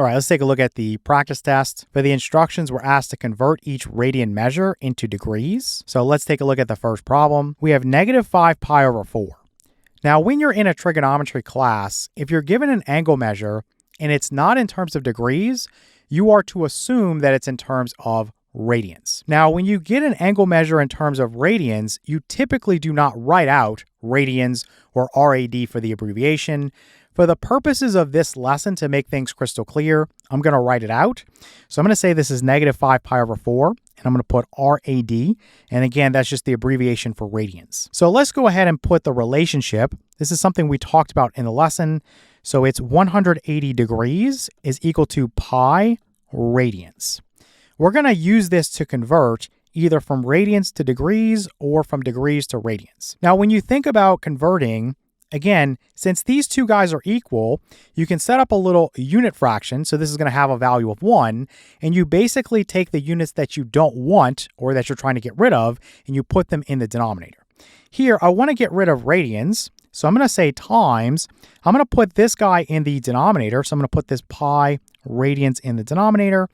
All right, let's take a look at the practice test. For the instructions, we're asked to convert each radian measure into degrees. So let's take a look at the first problem. We have negative 5 pi over 4. Now, when you're in a trigonometry class, if you're given an angle measure and it's not in terms of degrees, you are to assume that it's in terms of radians. Now, when you get an angle measure in terms of radians, you typically do not write out radians or RAD for the abbreviation. For the purposes of this lesson, to make things crystal clear, I'm going to write it out. So I'm going to say this is negative 5 pi over 4, and I'm going to put RAD. And again, that's just the abbreviation for radians. So let's go ahead and put the relationship. This is something we talked about in the lesson. So it's 180 degrees is equal to pi radians. We're going to use this to convert either from radians to degrees or from degrees to radians. Now, when you think about converting, again, since these two guys are equal, you can set up a little unit fraction. So this is going to have a value of 1. And you basically take the units that you don't want or that you're trying to get rid of, and you put them in the denominator. Here, I want to get rid of radians. So I'm going to say times. I'm going to put this guy in the denominator. So I'm going to put this pi radians in the denominator.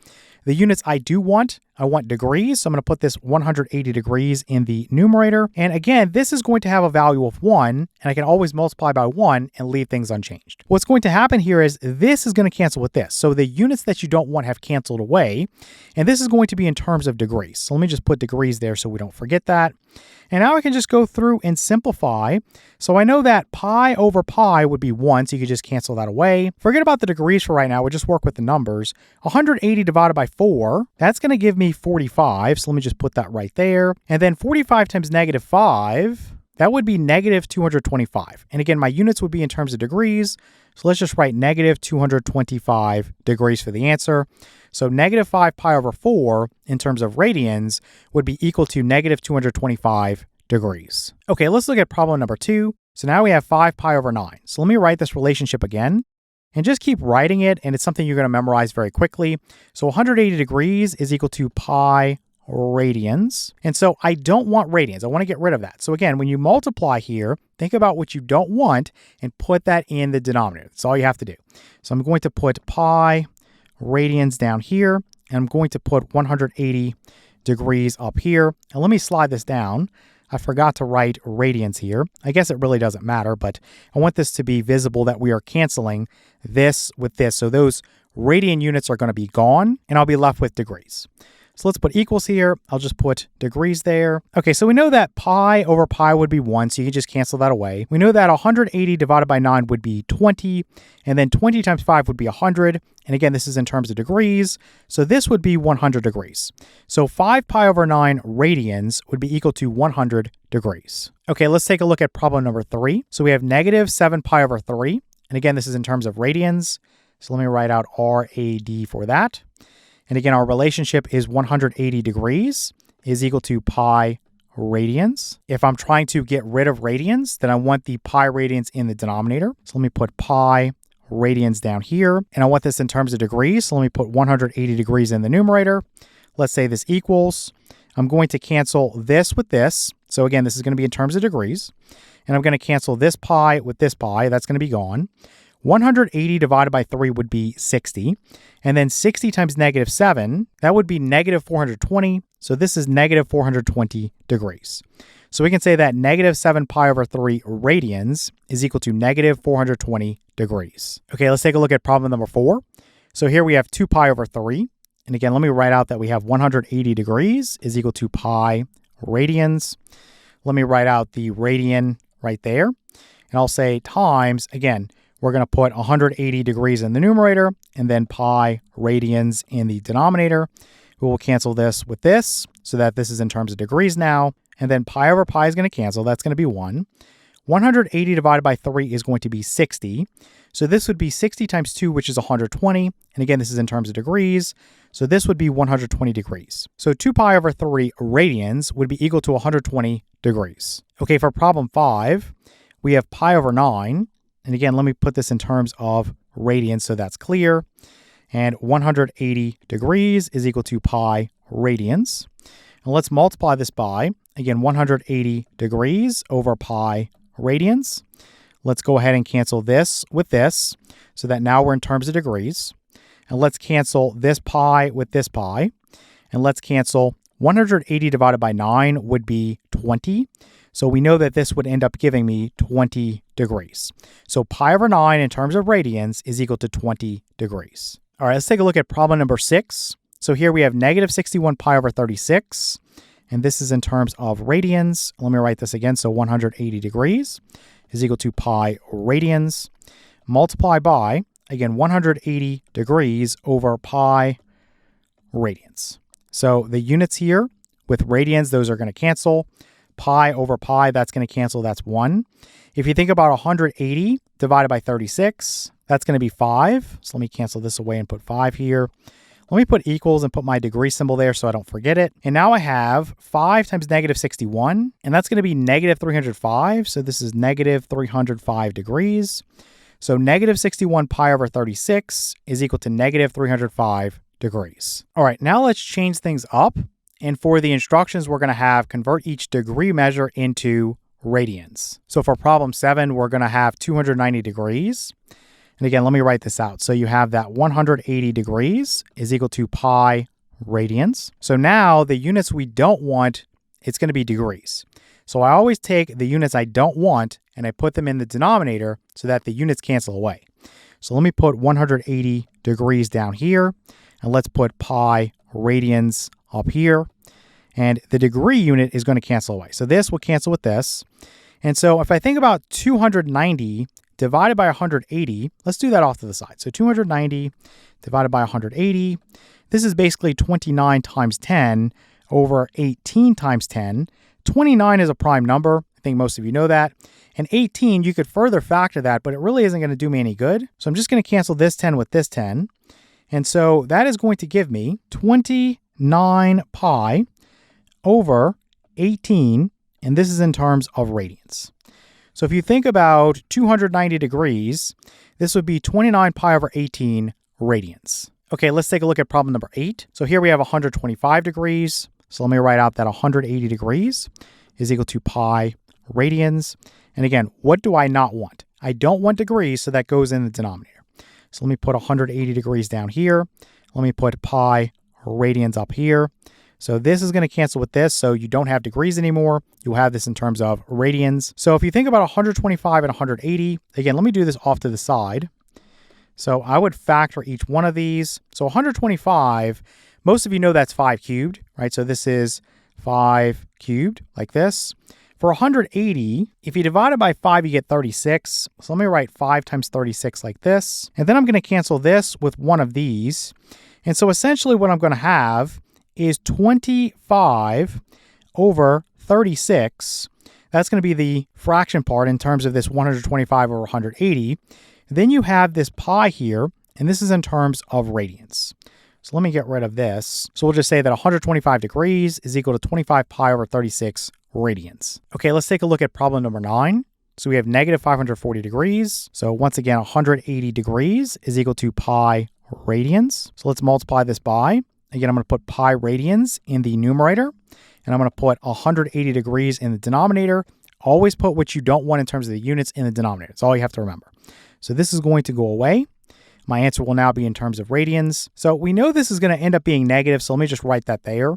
The units I do want, I want degrees. So I'm going to put this 180 degrees in the numerator. And again, this is going to have a value of 1, and I can always multiply by 1 and leave things unchanged. What's going to happen here is this is going to cancel with this. So the units that you don't want have canceled away, and this is going to be in terms of degrees. So let me just put degrees there so we don't forget that. And now I can just go through and simplify. So I know that pi over pi would be 1, so you could just cancel that away. Forget about the degrees for right now. We'll just work with the numbers. 180 divided by 4, that's going to give me 45. So let me just put that right there. And then 45 times negative 5, that would be negative 225. And again, my units would be in terms of degrees. So let's just write negative 225 degrees for the answer. So negative 5 pi over 4 in terms of radians would be equal to negative 225 degrees. Okay, let's look at problem number 2. So now we have 5 pi over 9. So let me write this relationship again and just keep writing it. And it's something you're going to memorize very quickly. So 180 degrees is equal to pi radians. And so I don't want radians. I want to get rid of that. So again, when you multiply here, think about what you don't want and put that in the denominator. That's all you have to do. So I'm going to put pi radians down here, and I'm going to put 180 degrees up here. And let me slide this down. I forgot to write radians here. I guess it really doesn't matter, but I want this to be visible that we are canceling this with this. So those radian units are going to be gone, and I'll be left with degrees. So let's put equals here. I'll just put degrees there. Okay, so we know that pi over pi would be 1, so you can just cancel that away. We know that 180 divided by 9 would be 20, and then 20 times 5 would be 100. And again, this is in terms of degrees, so this would be 100 degrees. So 5 pi over 9 radians would be equal to 100 degrees. Okay, let's take a look at problem number 3. So we have negative 7 pi over 3, and again, this is in terms of radians. So let me write out RAD for that. And again, our relationship is 180 degrees is equal to pi radians. If I'm trying to get rid of radians, then I want the pi radians in the denominator. So let me put pi radians down here. And I want this in terms of degrees. So let me put 180 degrees in the numerator. Let's say this equals. I'm going to cancel this with this. So again, this is going to be in terms of degrees. And I'm going to cancel this pi with this pi. That's going to be gone. 180 divided by 3 would be 60. And then 60 times negative 7, that would be negative 420. So this is negative 420 degrees. So we can say that negative 7 pi over 3 radians is equal to negative 420 degrees. Okay, let's take a look at problem number 4. So here we have 2 pi over 3. And again, let me write out that we have 180 degrees is equal to pi radians. Let me write out the radian right there. And I'll say times, again, we're going to put 180 degrees in the numerator and then pi radians in the denominator. We will cancel this with this so that this is in terms of degrees now. And then pi over pi is going to cancel. That's going to be 1. 180 divided by 3 is going to be 60. So this would be 60 times 2, which is 120. And again, this is in terms of degrees. So this would be 120 degrees. So 2 pi over 3 radians would be equal to 120 degrees. Okay, for problem 5, we have pi over 9. And again, let me put this in terms of radians so that's clear. And 180 degrees is equal to pi radians. And let's multiply this by, again, 180 degrees over pi radians. Let's go ahead and cancel this with this so that now we're in terms of degrees. And let's cancel this pi with this pi. And let's cancel 180 divided by 9 would be 20. So we know that this would end up giving me 20 degrees. So pi over 9 in terms of radians is equal to 20 degrees. All right, let's take a look at problem number 6. So here we have negative 61 pi over 36. And this is in terms of radians. Let me write this again. So 180 degrees is equal to pi radians. Multiply by, again, 180 degrees over pi radians. So the units here with radians, those are going to cancel. Pi over pi, that's going to cancel. That's 1. If you think about 180 divided by 36, that's going to be 5. So let me cancel this away and put 5 here. Let me put equals and put my degree symbol there so I don't forget it. And now I have 5 times negative 61, and that's going to be negative 305. So this is negative 305 degrees. So negative 61 pi over 36 is equal to negative 305 degrees. All right, now let's change things up. And for the instructions, we're going to have convert each degree measure into radians. So for problem 7, we're going to have 290 degrees. And again, let me write this out. So you have that 180 degrees is equal to pi radians. So now the units we don't want, it's going to be degrees. So I always take the units I don't want and I put them in the denominator so that the units cancel away. So let me put 180 degrees down here, and let's put pi radians up here. And the degree unit is going to cancel away. So this will cancel with this. And so if I think about 290 divided by 180, let's do that off to the side. So 290 divided by 180, this is basically 29 times 10 over 18 times 10. 29 is a prime number. I think most of you know that. And 18, you could further factor that, but it really isn't going to do me any good. So I'm just going to cancel this 10 with this 10. And so that is going to give me 29 pi over 18, and this is in terms of radians. So if you think about 290 degrees, this would be 29 pi over 18 radians. Okay, let's take a look at problem number 8. So here we have 125 degrees. So let me write out that 180 degrees is equal to pi radians. And again, what do I not want? I don't want degrees, so that goes in the denominator. So let me put 180 degrees down here. Let me put pi radians up here. So this is going to cancel with this, so you don't have degrees anymore. You'll have this in terms of radians. So if you think about 125 and 180, again, let me do this off to the side. So I would factor each one of these. So 125, most of you know that's 5 cubed, right? So this is 5 cubed, like this. For 180, if you divide it by 5, you get 36. So let me write 5 times 36 like this. And then I'm going to cancel this with one of these. And so essentially what I'm going to have is 25 over 36. That's going to be the fraction part in terms of this 125 over 180. Then you have this pi here, and this is in terms of radians. So let me get rid of this. So we'll just say that 125 degrees is equal to 25 pi over 36 radians. Okay, let's take a look at problem number 9. So we have negative 540 degrees. So once again, 180 degrees is equal to pi radians. So let's multiply this by, again, I'm going to put pi radians in the numerator, and I'm going to put 180 degrees in the denominator. Always put what you don't want in terms of the units in the denominator. That's all you have to remember. So this is going to go away. My answer will now be in terms of radians. So we know this is going to end up being negative, so let me just write that there.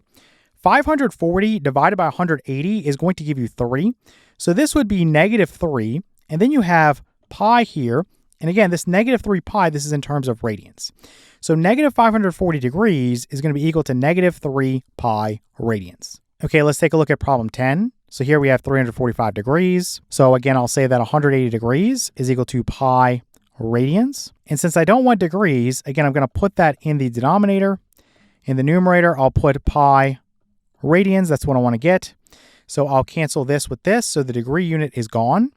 540 divided by 180 is going to give you 3. So this would be negative 3. And then you have pi here. And again, this negative 3 pi, this is in terms of radians. So negative 540 degrees is going to be equal to negative 3 pi radians. Okay, let's take a look at problem 10. So here we have 345 degrees. So again, I'll say that 180 degrees is equal to pi radians. And since I don't want degrees, again, I'm going to put that in the denominator. In the numerator, I'll put pi radians. That's what I want to get. So I'll cancel this with this. So the degree unit is gone.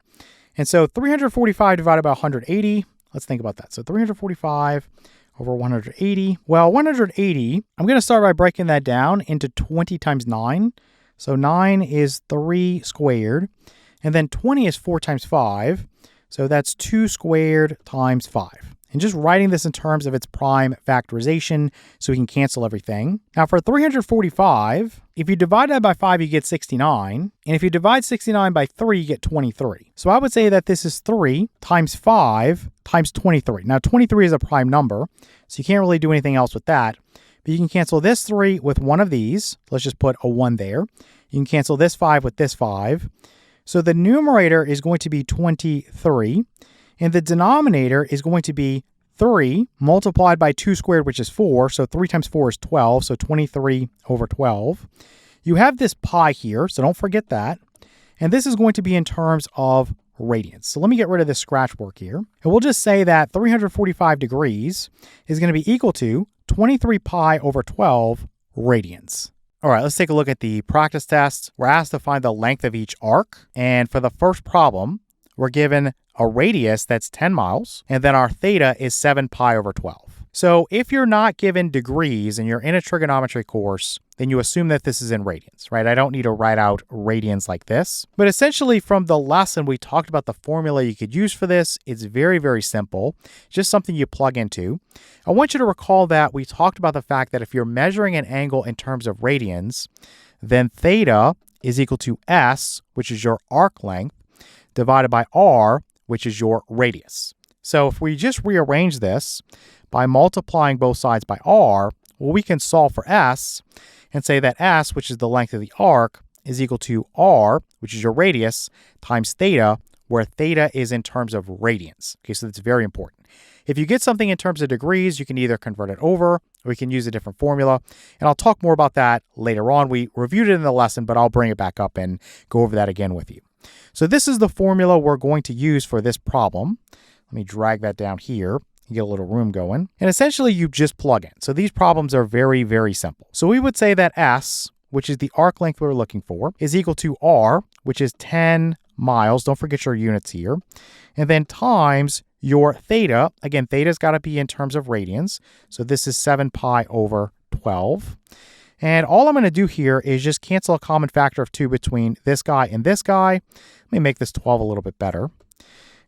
And so 345 divided by 180, let's think about that. So 345 over 180. Well, 180, I'm going to start by breaking that down into 20 times 9. So 9 is 3 squared. And then 20 is 4 times 5. So that's 2 squared times 5. and just writing this in terms of its prime factorization so we can cancel everything. Now for 345, if you divide that by 5, you get 69. And if you divide 69 by 3, you get 23. So I would say that this is 3 times 5 times 23. Now 23 is a prime number, so you can't really do anything else with that. But you can cancel this 3 with one of these. Let's just put a 1 there. You can cancel this 5 with this 5. So the numerator is going to be 23. And the denominator is going to be 3 multiplied by 2 squared, which is 4. So 3 times 4 is 12. So 23 over 12. You have this pi here, so don't forget that. And this is going to be in terms of radians. So let me get rid of this scratch work here. And we'll just say that 345 degrees is going to be equal to 23 pi over 12 radians. All right, let's take a look at the practice test. We're asked to find the length of each arc. And for the first problem, we're given a radius that's 10 miles, and then our theta is 7 pi over 12. So if you're not given degrees and you're in a trigonometry course, then you assume that this is in radians, right? I don't need to write out radians like this. But essentially from the lesson, we talked about the formula you could use for this. It's very, very simple, just something you plug into. I want you to recall that we talked about the fact that if you're measuring an angle in terms of radians, then theta is equal to S, which is your arc length, divided by R, which is your radius. So if we just rearrange this by multiplying both sides by R, well, we can solve for S and say that S, which is the length of the arc, is equal to R, which is your radius, times theta, where theta is in terms of radians. Okay, so that's very important. If you get something in terms of degrees, you can either convert it over or you can use a different formula. And I'll talk more about that later on. We reviewed it in the lesson, but I'll bring it back up and go over that again with you. So this is the formula we're going to use for this problem. Let me drag that down here and get a little room going. And essentially you just plug in. So these problems are very, very simple. So we would say that S, which is the arc length we're looking for, is equal to R, which is 10 miles. Don't forget your units here. And then times your theta. Again, theta's got to be in terms of radians. So this is 7 pi over 12. And all I'm going to do here is just cancel a common factor of 2 between this guy and this guy. Let me make this 12 a little bit better.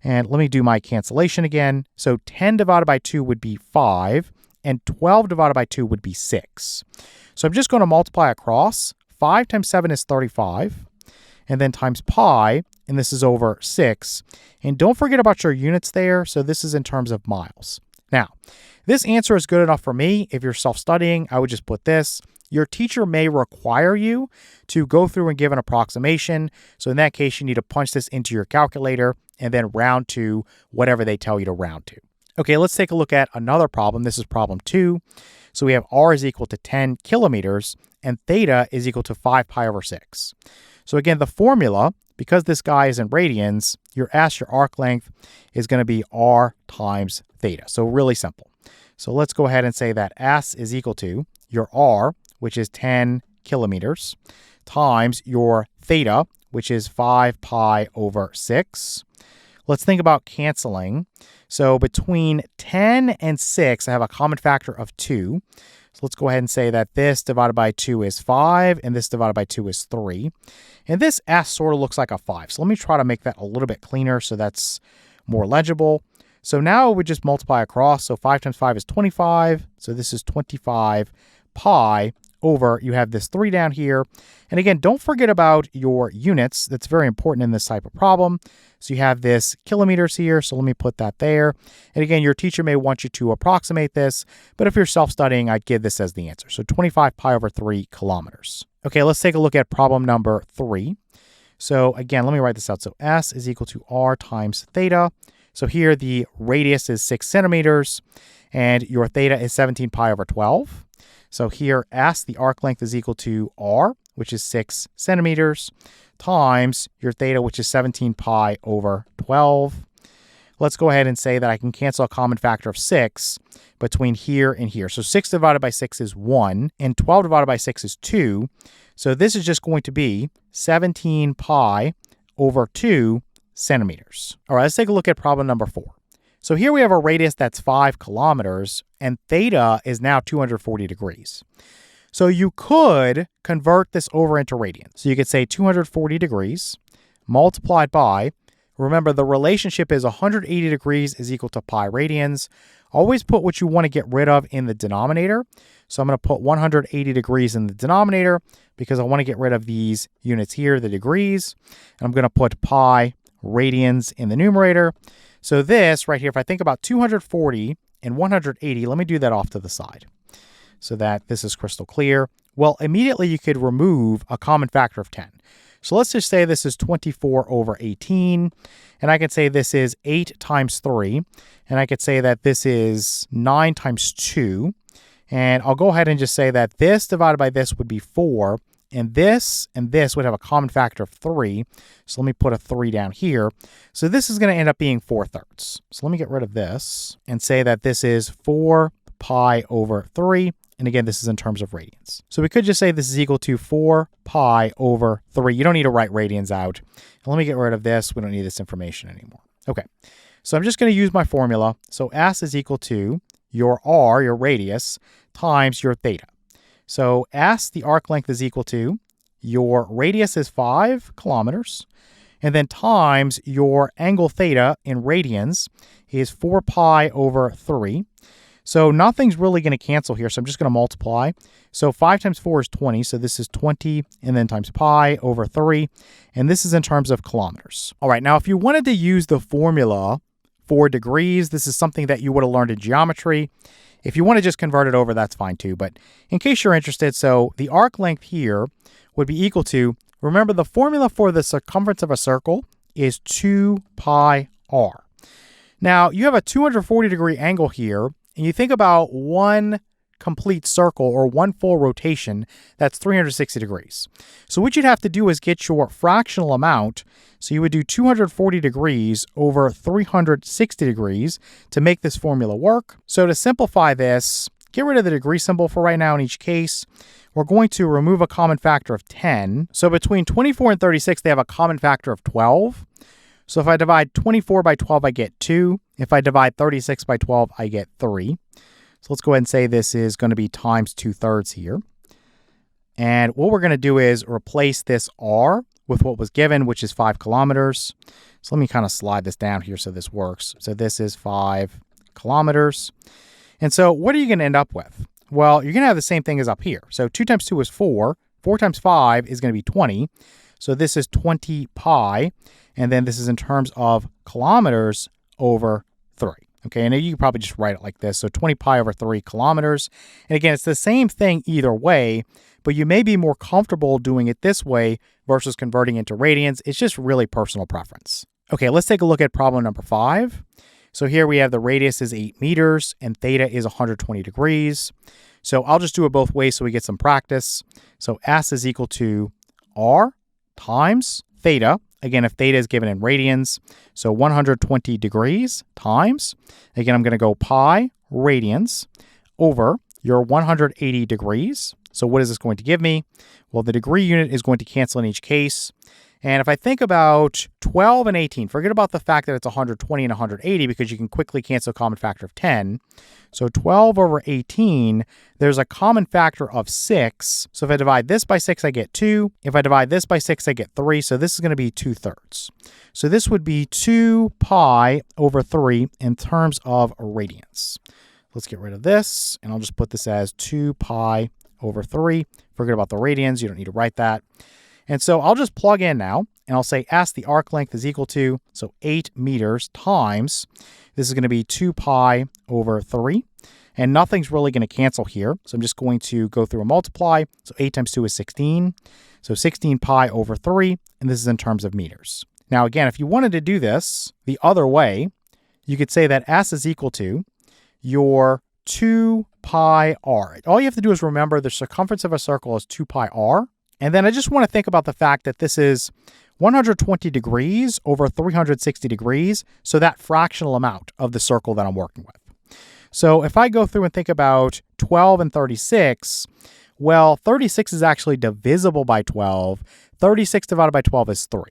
And let me do my cancellation again. So 10 divided by 2 would be 5, and 12 divided by 2 would be 6. So I'm just going to multiply across. 5 times 7 is 35, and then times pi, and this is over 6. And don't forget about your units there. So this is in terms of miles. Now, this answer is good enough for me. If you're self-studying, I would just put this. Your teacher may require you to go through and give an approximation. So in that case, you need to punch this into your calculator and then round to whatever they tell you to round to. Okay, let's take a look at another problem. This is problem 2. So we have R is equal to 10 kilometers and theta is equal to 5 pi over 6. So again, the formula, because this guy is in radians, your S, your arc length, is going to be R times theta. So really simple. So let's go ahead and say that S is equal to your R, which is 10 kilometers, times your theta, which is 5 pi over 6. Let's think about canceling. So between 10 and 6, I have a common factor of 2. So let's go ahead and say that this divided by 2 is 5, and this divided by 2 is 3. And this S sort of looks like a 5. So let me try to make that a little bit cleaner so that's more legible. So now we just multiply across. So 5 times 5 is 25. So this is 25 pi over, you have this 3 down here. And again, don't forget about your units. That's very important in this type of problem. So you have this kilometers here. So let me put that there. And again, your teacher may want you to approximate this, but if you're self-studying, I'd give this as the answer. So 25 pi over 3 kilometers. Okay, let's take a look at problem number 3. So again, let me write this out. So S is equal to R times theta. So here the radius is 6 centimeters and your theta is 17 pi over 12. So here S, the arc length, is equal to R, which is 6 centimeters, times your theta, which is 17 pi over 12. Let's go ahead and say that I can cancel a common factor of 6 between here and here. So 6 divided by 6 is 1, and 12 divided by 6 is 2. So this is just going to be 17 pi over 2 centimeters. All right, let's take a look at problem number 4. So here we have a radius that's 5 kilometers, and theta is now 240 degrees. So you could convert this over into radians. So you could say 240 degrees multiplied by Remember, the relationship is 180 degrees is equal to pi radians. Always put what you want to get rid of in the denominator. So I'm going to put 180 degrees in the denominator because I want to get rid of these units here, the degrees. And I'm going to put pi radians in the numerator. So this right here, if I think about 240 and 180, let me do that off to the side so that this is crystal clear. Well, immediately you could remove a common factor of 10. So let's just say this is 24 over 18, and I could say this is 8 times 3, and I could say that this is 9 times 2, and I'll go ahead and just say that this divided by this would be 4, and this would have a common factor of 3, so let me put a 3 down here. So this is going to end up being 4/3. So let me get rid of this and say that this is 4 pi over 3. And again, this is in terms of radians. So we could just say this is equal to 4 pi over 3. You don't need to write radians out. And let me get rid of this. We don't need this information anymore. Okay, so I'm just going to use my formula. So S is equal to your R, your radius, times your theta. So S, the arc length, is equal to your radius is 5 kilometers. And then times your angle theta in radians is 4 pi over 3. So nothing's really going to cancel here, so I'm just going to multiply. So 5 times 4 is 20, so this is 20, and then times pi over 3, and this is in terms of kilometers. All right, now if you wanted to use the formula for degrees, this is something that you would have learned in geometry. If you want to just convert it over, that's fine too, but in case you're interested, so the arc length here would be equal to, remember the formula for the circumference of a circle is 2 pi r. Now, you have a 240 degree angle here, and you think about one complete circle or one full rotation, that's 360 degrees. So what you'd have to do is get your fractional amount. So you would do 240 degrees over 360 degrees to make this formula work. So to simplify this, get rid of the degree symbol for right now in each case. We're going to remove a common factor of 10. So between 24 and 36, they have a common factor of 12. So if I divide 24 by 12, I get 2. If I divide 36 by 12, I get 3. So let's go ahead and say this is going to be times 2/3 here. And what we're going to do is replace this r with what was given, which is 5 kilometers. So let me kind of slide this down here so this works. So this is 5 kilometers. And so what are you going to end up with? Well, you're going to have the same thing as up here. So 2 times 2 is 4. 4 times 5 is going to be 20. So this is 20 pi. And then this is in terms of kilometers over 3. Okay, and you can probably just write it like this. So 20 pi over 3 kilometers. And again, it's the same thing either way, but you may be more comfortable doing it this way versus converting into radians. It's just really personal preference. Okay, let's take a look at problem number 5. So here we have the radius is 8 meters and theta is 120 degrees. So I'll just do it both ways so we get some practice. So S is equal to R times theta. Again, if theta is given in radians, so 120 degrees times, again, I'm going to go pi radians over your 180 degrees. So what is this going to give me? Well, the degree unit is going to cancel in each case. And if I think about 12 and 18, forget about the fact that it's 120 and 180 because you can quickly cancel a common factor of 10. So 12 over 18, there's a common factor of 6. So if I divide this by 6, I get 2. If I divide this by 6, I get 3. So this is going to be 2/3. So this would be 2 pi over 3 in terms of radians. Let's get rid of this, and I'll just put this as 2 pi over 3. Forget about the radians. You don't need to write that. And so I'll just plug in now, and I'll say S, the arc length, is equal to, so 8 meters times, this is going to be 2 pi over 3. And nothing's really going to cancel here. So I'm just going to go through and multiply. So 8 times 2 is 16. So 16 pi over 3, and this is in terms of meters. Now, again, if you wanted to do this the other way, you could say that S is equal to your 2 pi r. All you have to do is remember the circumference of a circle is 2 pi r. And then I just want to think about the fact that this is 120 degrees over 360 degrees. So that fractional amount of the circle that I'm working with. So if I go through and think about 12 and 36, well, 36 is actually divisible by 12. 36 divided by 12 is 3.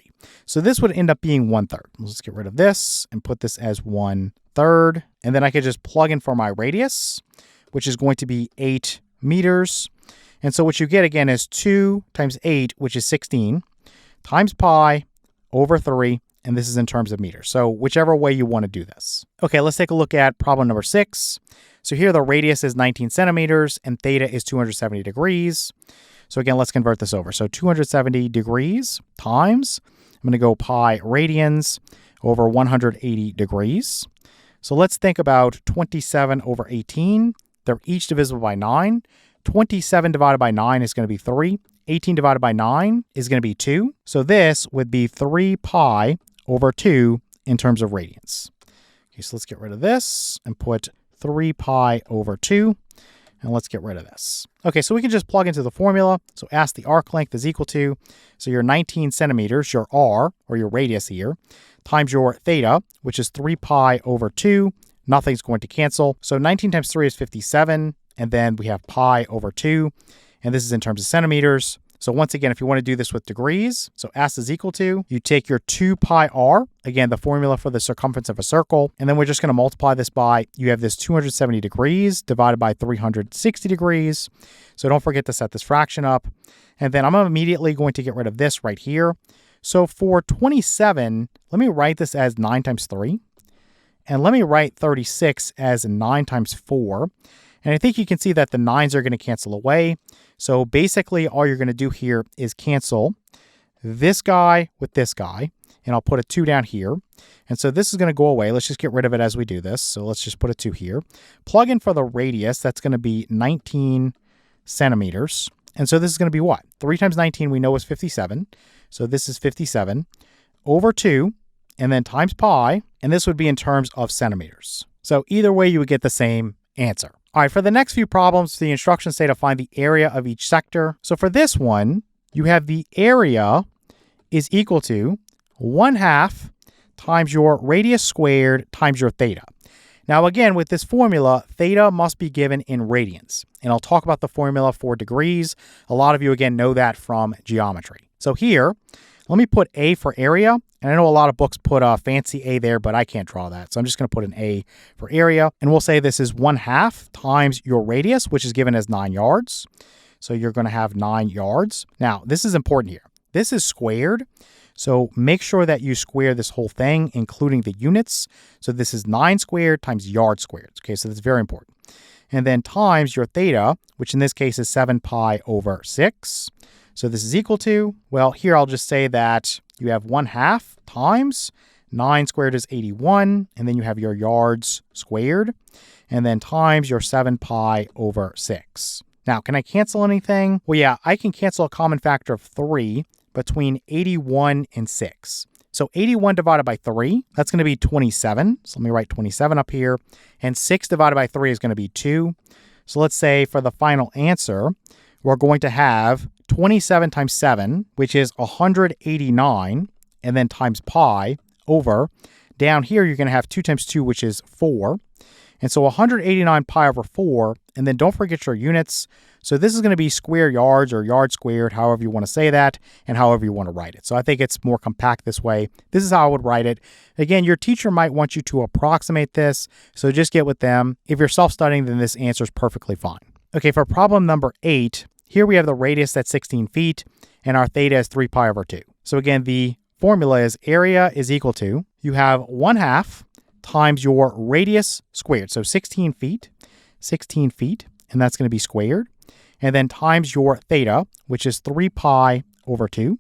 So this would end up being 1/3. Let's get rid of this and put this as 1/3. And then I could just plug in for my radius, which is going to be 8 meters. And so what you get again is 2 times 8, which is 16, times pi over 3. and this is in terms of meters. So whichever way you want to do this. Okay, let's take a look at problem number 6. So here the radius is 19 centimeters and theta is 270 degrees. So again, let's convert this over. So 270 degrees times, I'm going to go pi radians over 180 degrees. So let's think about 27 over 18. They're each divisible by 9. 27 divided by 9 is going to be 3. 18 divided by 9 is going to be 2. So this would be 3 pi over 2 in terms of radians. Okay, so let's get rid of this and put 3 pi over 2. And let's get rid of this. Okay, so we can just plug into the formula. So ask the arc length is equal to, so your 19 centimeters, your r, or your radius here, times your theta, which is 3 pi over 2. Nothing's going to cancel. So 19 times 3 is 57. And then we have pi over 2. And this is in terms of centimeters. So once again, if you want to do this with degrees, so S is equal to, you take your 2 pi r, again, the formula for the circumference of a circle, and then we're just going to multiply this by, you have this 270 degrees divided by 360 degrees. So don't forget to set this fraction up. And then I'm immediately going to get rid of this right here. So for 27, let me write this as 9 times 3. And let me write 36 as 9 times 4. And I think you can see that the 9s are going to cancel away. So basically all you're going to do here is cancel this guy with this guy. And I'll put a 2 down here. And so this is going to go away. Let's just get rid of it as we do this. So let's just put a 2 here. Plug in for the radius. That's going to be 19 centimeters. And so this is going to be what? 3 times 19 we know is 57. So this is 57 over 2 and then times pi. And this would be in terms of centimeters. So either way you would get the same answer. All right, for the next few problems, the instructions say to find the area of each sector. So for this one, you have the area is equal to 1/2 times your radius squared times your theta. Now again, with this formula, theta must be given in radians. And I'll talk about the formula for degrees. A lot of you, again, know that from geometry. So here, let me put A for area. And I know a lot of books put a fancy A there, but I can't draw that. So I'm just going to put an A for area. And we'll say this is 1/2 times your radius, which is given as 9 yards. So you're going to have 9 yards. Now, this is important here. This is squared. So make sure that you square this whole thing, including the units. So this is 9 squared times yard squared. Okay, so that's very important. And then times your theta, which in this case is 7 pi over 6. So this is equal to, well, here I'll just say that you have 1/2 times 9 squared is 81. And then you have your yards squared. And then times your 7 pi over 6. Now, can I cancel anything? Well, yeah, I can cancel a common factor of 3 between 81 and 6. So 81 divided by 3, that's going to be 27. So let me write 27 up here. And 6 divided by 3 is going to be 2. So let's say for the final answer, we're going to have 27 times 7, which is 189, and then times pi over. Down here, you're going to have 2 times 2, which is 4. And so 189 pi over 4, and then don't forget your units. So this is going to be square yards or yard squared, however you want to say that, and however you want to write it. So I think it's more compact this way. This is how I would write it. Again, your teacher might want you to approximate this, so just get with them. If you're self-studying, then this answer is perfectly fine. Okay, for problem number 8, here we have the radius that's 16 feet, and our theta is 3 pi over 2. So again, the formula is area is equal to, you have 1/2 times your radius squared. So 16 feet, and that's going to be squared. And then times your theta, which is 3 pi over 2.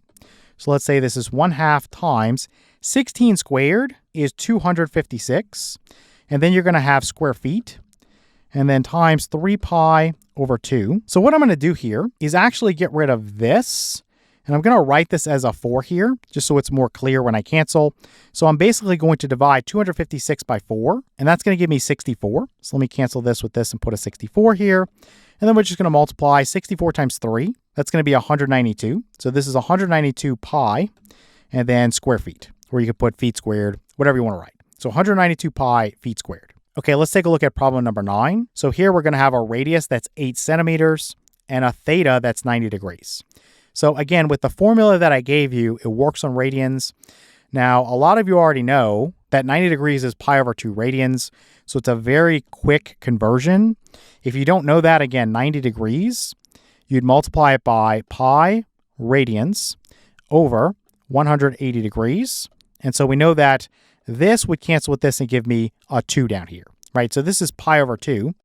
So let's say this is 1/2 times 16 squared is 256. And then you're going to have square feet. And then times 3 pi over 2. So what I'm going to do here is actually get rid of this. And I'm going to write this as a 4 here, just so it's more clear when I cancel. So I'm basically going to divide 256 by 4, and that's going to give me 64. So let me cancel this with this and put a 64 here. And then we're just going to multiply 64 times 3. That's going to be 192. So this is 192 pi, and then square feet, or you could put feet squared, whatever you want to write. So 192 pi feet squared. Okay, let's take a look at problem number 9. So here we're going to have a radius that's 8 centimeters and a theta that's 90 degrees. So again, with the formula that I gave you, it works on radians. Now, a lot of you already know that 90 degrees is pi over 2 radians. So it's a very quick conversion. If you don't know that, again, 90 degrees, you'd multiply it by pi radians over 180 degrees. And so we know that this would cancel with this and give me a 2 down here, right? So this is pi over 2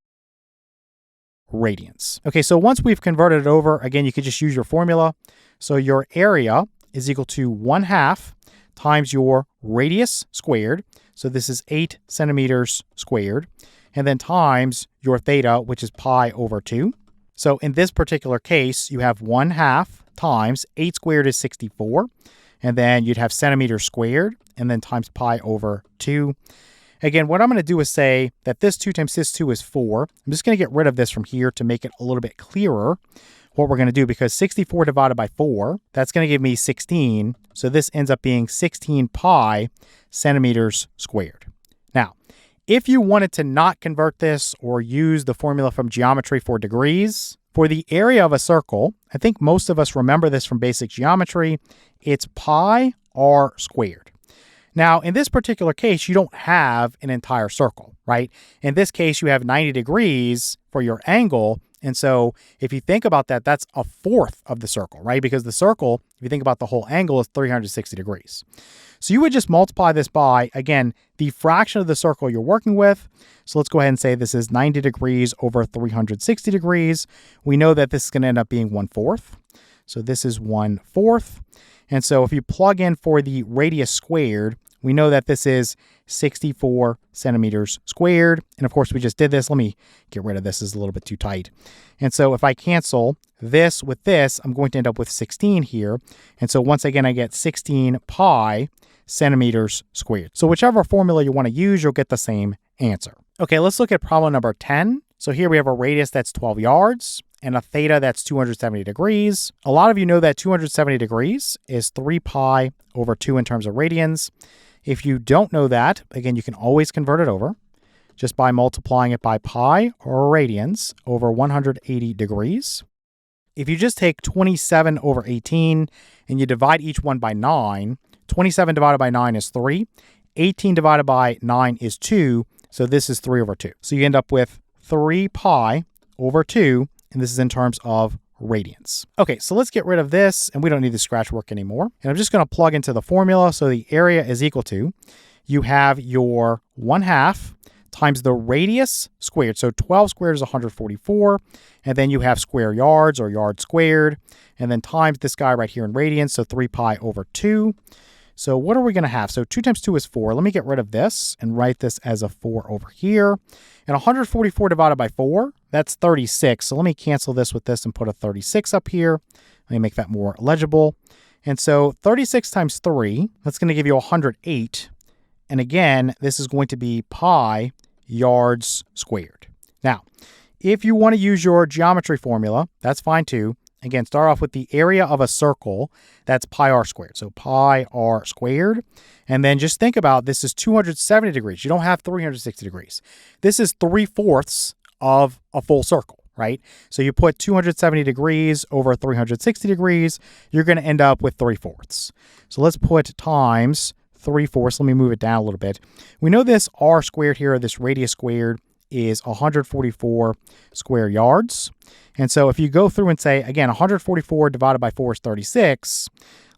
radians. Okay, so once we've converted it over, again, you could just use your formula. So your area is equal to 1/2 times your radius squared. So this is 8 centimeters squared. And then times your theta, which is pi over 2. So in this particular case, you have 1/2 times 8 squared is 64. And then you'd have centimeters squared and then times pi over 2. Again, what I'm going to do is say that this 2 times this 2 is 4. I'm just going to get rid of this from here to make it a little bit clearer what we're going to do, because 64 divided by 4, that's going to give me 16. So this ends up being 16 pi centimeters squared. Now, if you wanted to not convert this or use the formula from geometry for degrees, for the area of a circle, I think most of us remember this from basic geometry, it's pi r squared. Now, in this particular case, you don't have an entire circle, right? In this case, you have 90 degrees for your angle. And so if you think about that, that's a fourth of the circle, right? Because the circle, if you think about the whole angle, is 360 degrees. So you would just multiply this by, again, the fraction of the circle you're working with. So let's go ahead and say this is 90 degrees over 360 degrees. We know that this is going to end up being 1/4. So this is 1/4. And so if you plug in for the radius squared, we know that this is 64 centimeters squared. And of course, we just did this. Let me get rid of this. This is a little bit too tight. And so if I cancel this with this, I'm going to end up with 16 here. And so once again, I get 16 pi centimeters squared. So whichever formula you want to use, you'll get the same answer. Okay, let's look at problem number 10. So here we have a radius that's 12 yards and a theta that's 270 degrees. A lot of you know that 270 degrees is 3 pi over 2 in terms of radians. If you don't know that, again, you can always convert it over just by multiplying it by pi or radians over 180 degrees. If you just take 27 over 18 and you divide each one by 9, 27 divided by 9 is 3. 18 divided by 9 is 2. So this is 3 over 2. So you end up with 3 pi over 2, and this is in terms of radians. Okay, so let's get rid of this, and we don't need the scratch work anymore. And I'm just going to plug into the formula. So the area is equal to, you have your 1/2 times the radius squared. So 12 squared is 144. And then you have square yards or yards squared. And then times this guy right here in radians. So 3 pi over 2. So what are we going to have? So 2 times 2 is 4. Let me get rid of this and write this as a 4 over here. And 144 divided by 4, that's 36. So let me cancel this with this and put a 36 up here. Let me make that more legible. And so 36 times 3, that's going to give you 108. And again, this is going to be pi yards squared. Now, if you want to use your geometry formula, that's fine too. Again, start off with the area of a circle. That's pi r squared. So pi r squared. And then just think about this is 270 degrees. You don't have 360 degrees. This is 3/4 of a full circle, right? So you put 270 degrees over 360 degrees, you're going to end up with 3/4. So let's put times 3/4. Let me move it down a little bit. We know this r squared here, this radius squared, is 144 square yards. And so if you go through and say, again, 144 divided by 4 is 36.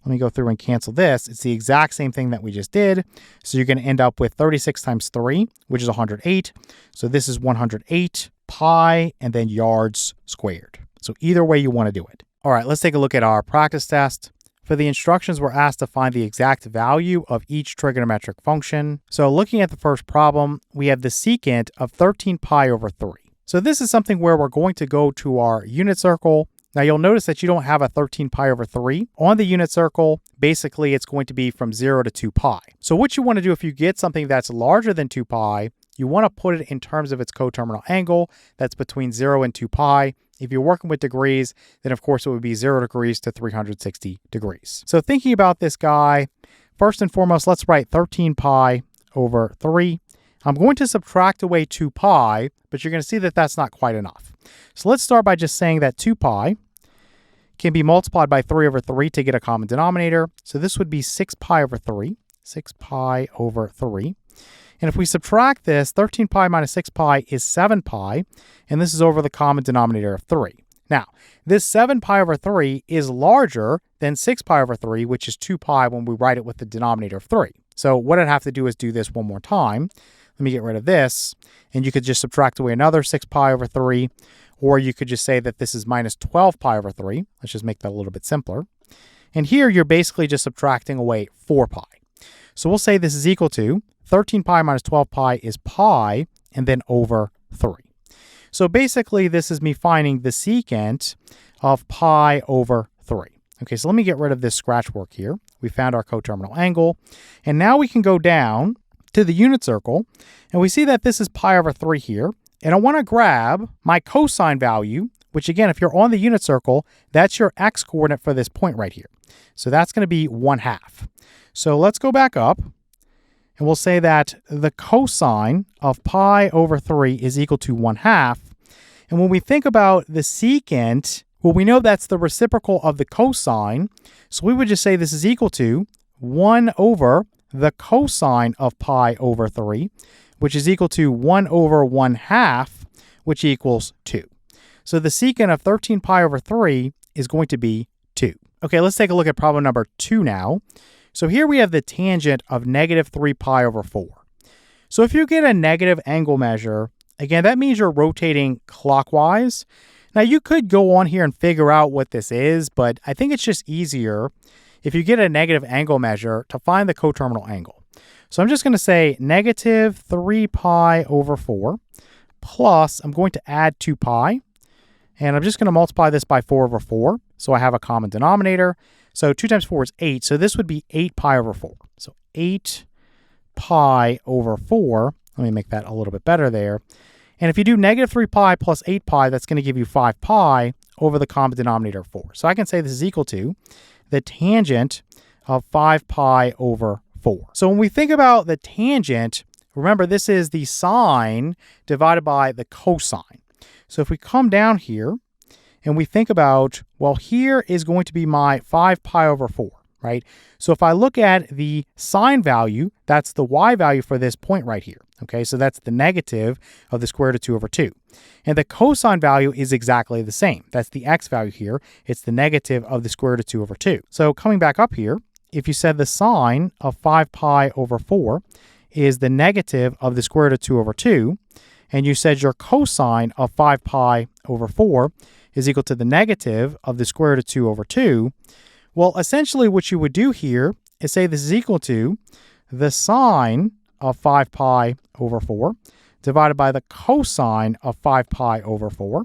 Let me go through and cancel this. It's the exact same thing that we just did. So you're going to end up with 36 times 3, which is 108. So this is 108 pi and then yards squared. So either way you want to do it. All right, let's take a look at our practice test. For the instructions, we're asked to find the exact value of each trigonometric function. So looking at the first problem, we have the secant of 13 pi over 3. So this is something where we're going to go to our unit circle. Now you'll notice that you don't have a 13 pi over 3. On the unit circle, basically it's going to be from 0 to 2 pi. So what you want to do if you get something that's larger than 2 pi, you want to put it in terms of its coterminal angle. That's between 0 and 2 pi. If you're working with degrees, then of course it would be 0 degrees to 360 degrees. So thinking about this guy, first and foremost, let's write 13 pi over 3. I'm going to subtract away 2 pi, but you're going to see that that's not quite enough. So let's start by just saying that 2 pi can be multiplied by 3 over 3 to get a common denominator. So this would be 6 pi over 3, 6 pi over 3. And if we subtract this, 13 pi minus 6 pi is 7 pi, and this is over the common denominator of 3. Now, this 7 pi over 3 is larger than 6 pi over 3, which is 2 pi when we write it with the denominator of 3. So what I'd have to do is do this one more time. Let me get rid of this. And you could just subtract away another 6 pi over 3. Or you could just say that this is minus 12 pi over 3. Let's just make that a little bit simpler. And here you're basically just subtracting away 4 pi. So we'll say this is equal to 13 pi minus 12 pi is pi and then over 3. So basically this is me finding the secant of pi over 3. Okay, so let me get rid of this scratch work here. We found our coterminal angle. And now we can go down to the unit circle. And we see that this is pi over 3 here. And I want to grab my cosine value, which again, if you're on the unit circle, that's your x-coordinate for this point right here. So that's going to be 1/2. So let's go back up. And we'll say that the cosine of pi over 3 is equal to 1/2. And when we think about the secant, well, we know that's the reciprocal of the cosine. So we would just say this is equal to 1 over the cosine of pi over 3, which is equal to 1 over 1/2, which equals 2. So the secant of 13 pi over 3 is going to be 2. Okay, let's take a look at problem number 2 now. So here we have the tangent of negative 3 pi over 4. So if you get a negative angle measure, again, that means you're rotating clockwise. Now you could go on here and figure out what this is, but I think it's just easier if you get a negative angle measure to find the coterminal angle. So I'm just going to say negative 3 pi over 4 plus, I'm going to add 2 pi, and I'm just going to multiply this by 4 over 4. So I have a common denominator. So 2 times 4 is 8. So this would be 8 pi over 4. So 8 pi over 4. Let me make that a little bit better there. And if you do negative 3 pi plus 8 pi, that's going to give you 5 pi over the common denominator of 4. So I can say this is equal to the tangent of 5 pi over 4. So when we think about the tangent, remember this is the sine divided by the cosine. So if we come down here and we think about, well, here is going to be my 5 pi over 4, right? So if I look at the sine value, that's the y value for this point right here. Okay, so that's the negative of the square root of 2 over 2. And the cosine value is exactly the same. That's the x value here. It's the negative of the square root of 2 over 2. So coming back up here, if you said the sine of 5 pi over 4 is the negative of the square root of 2 over 2, and you said your cosine of 5 pi over 4 is equal to the negative of the square root of 2 over 2, well, essentially what you would do here is say this is equal to the sine of 5 pi over 4 divided by the cosine of 5 pi over 4,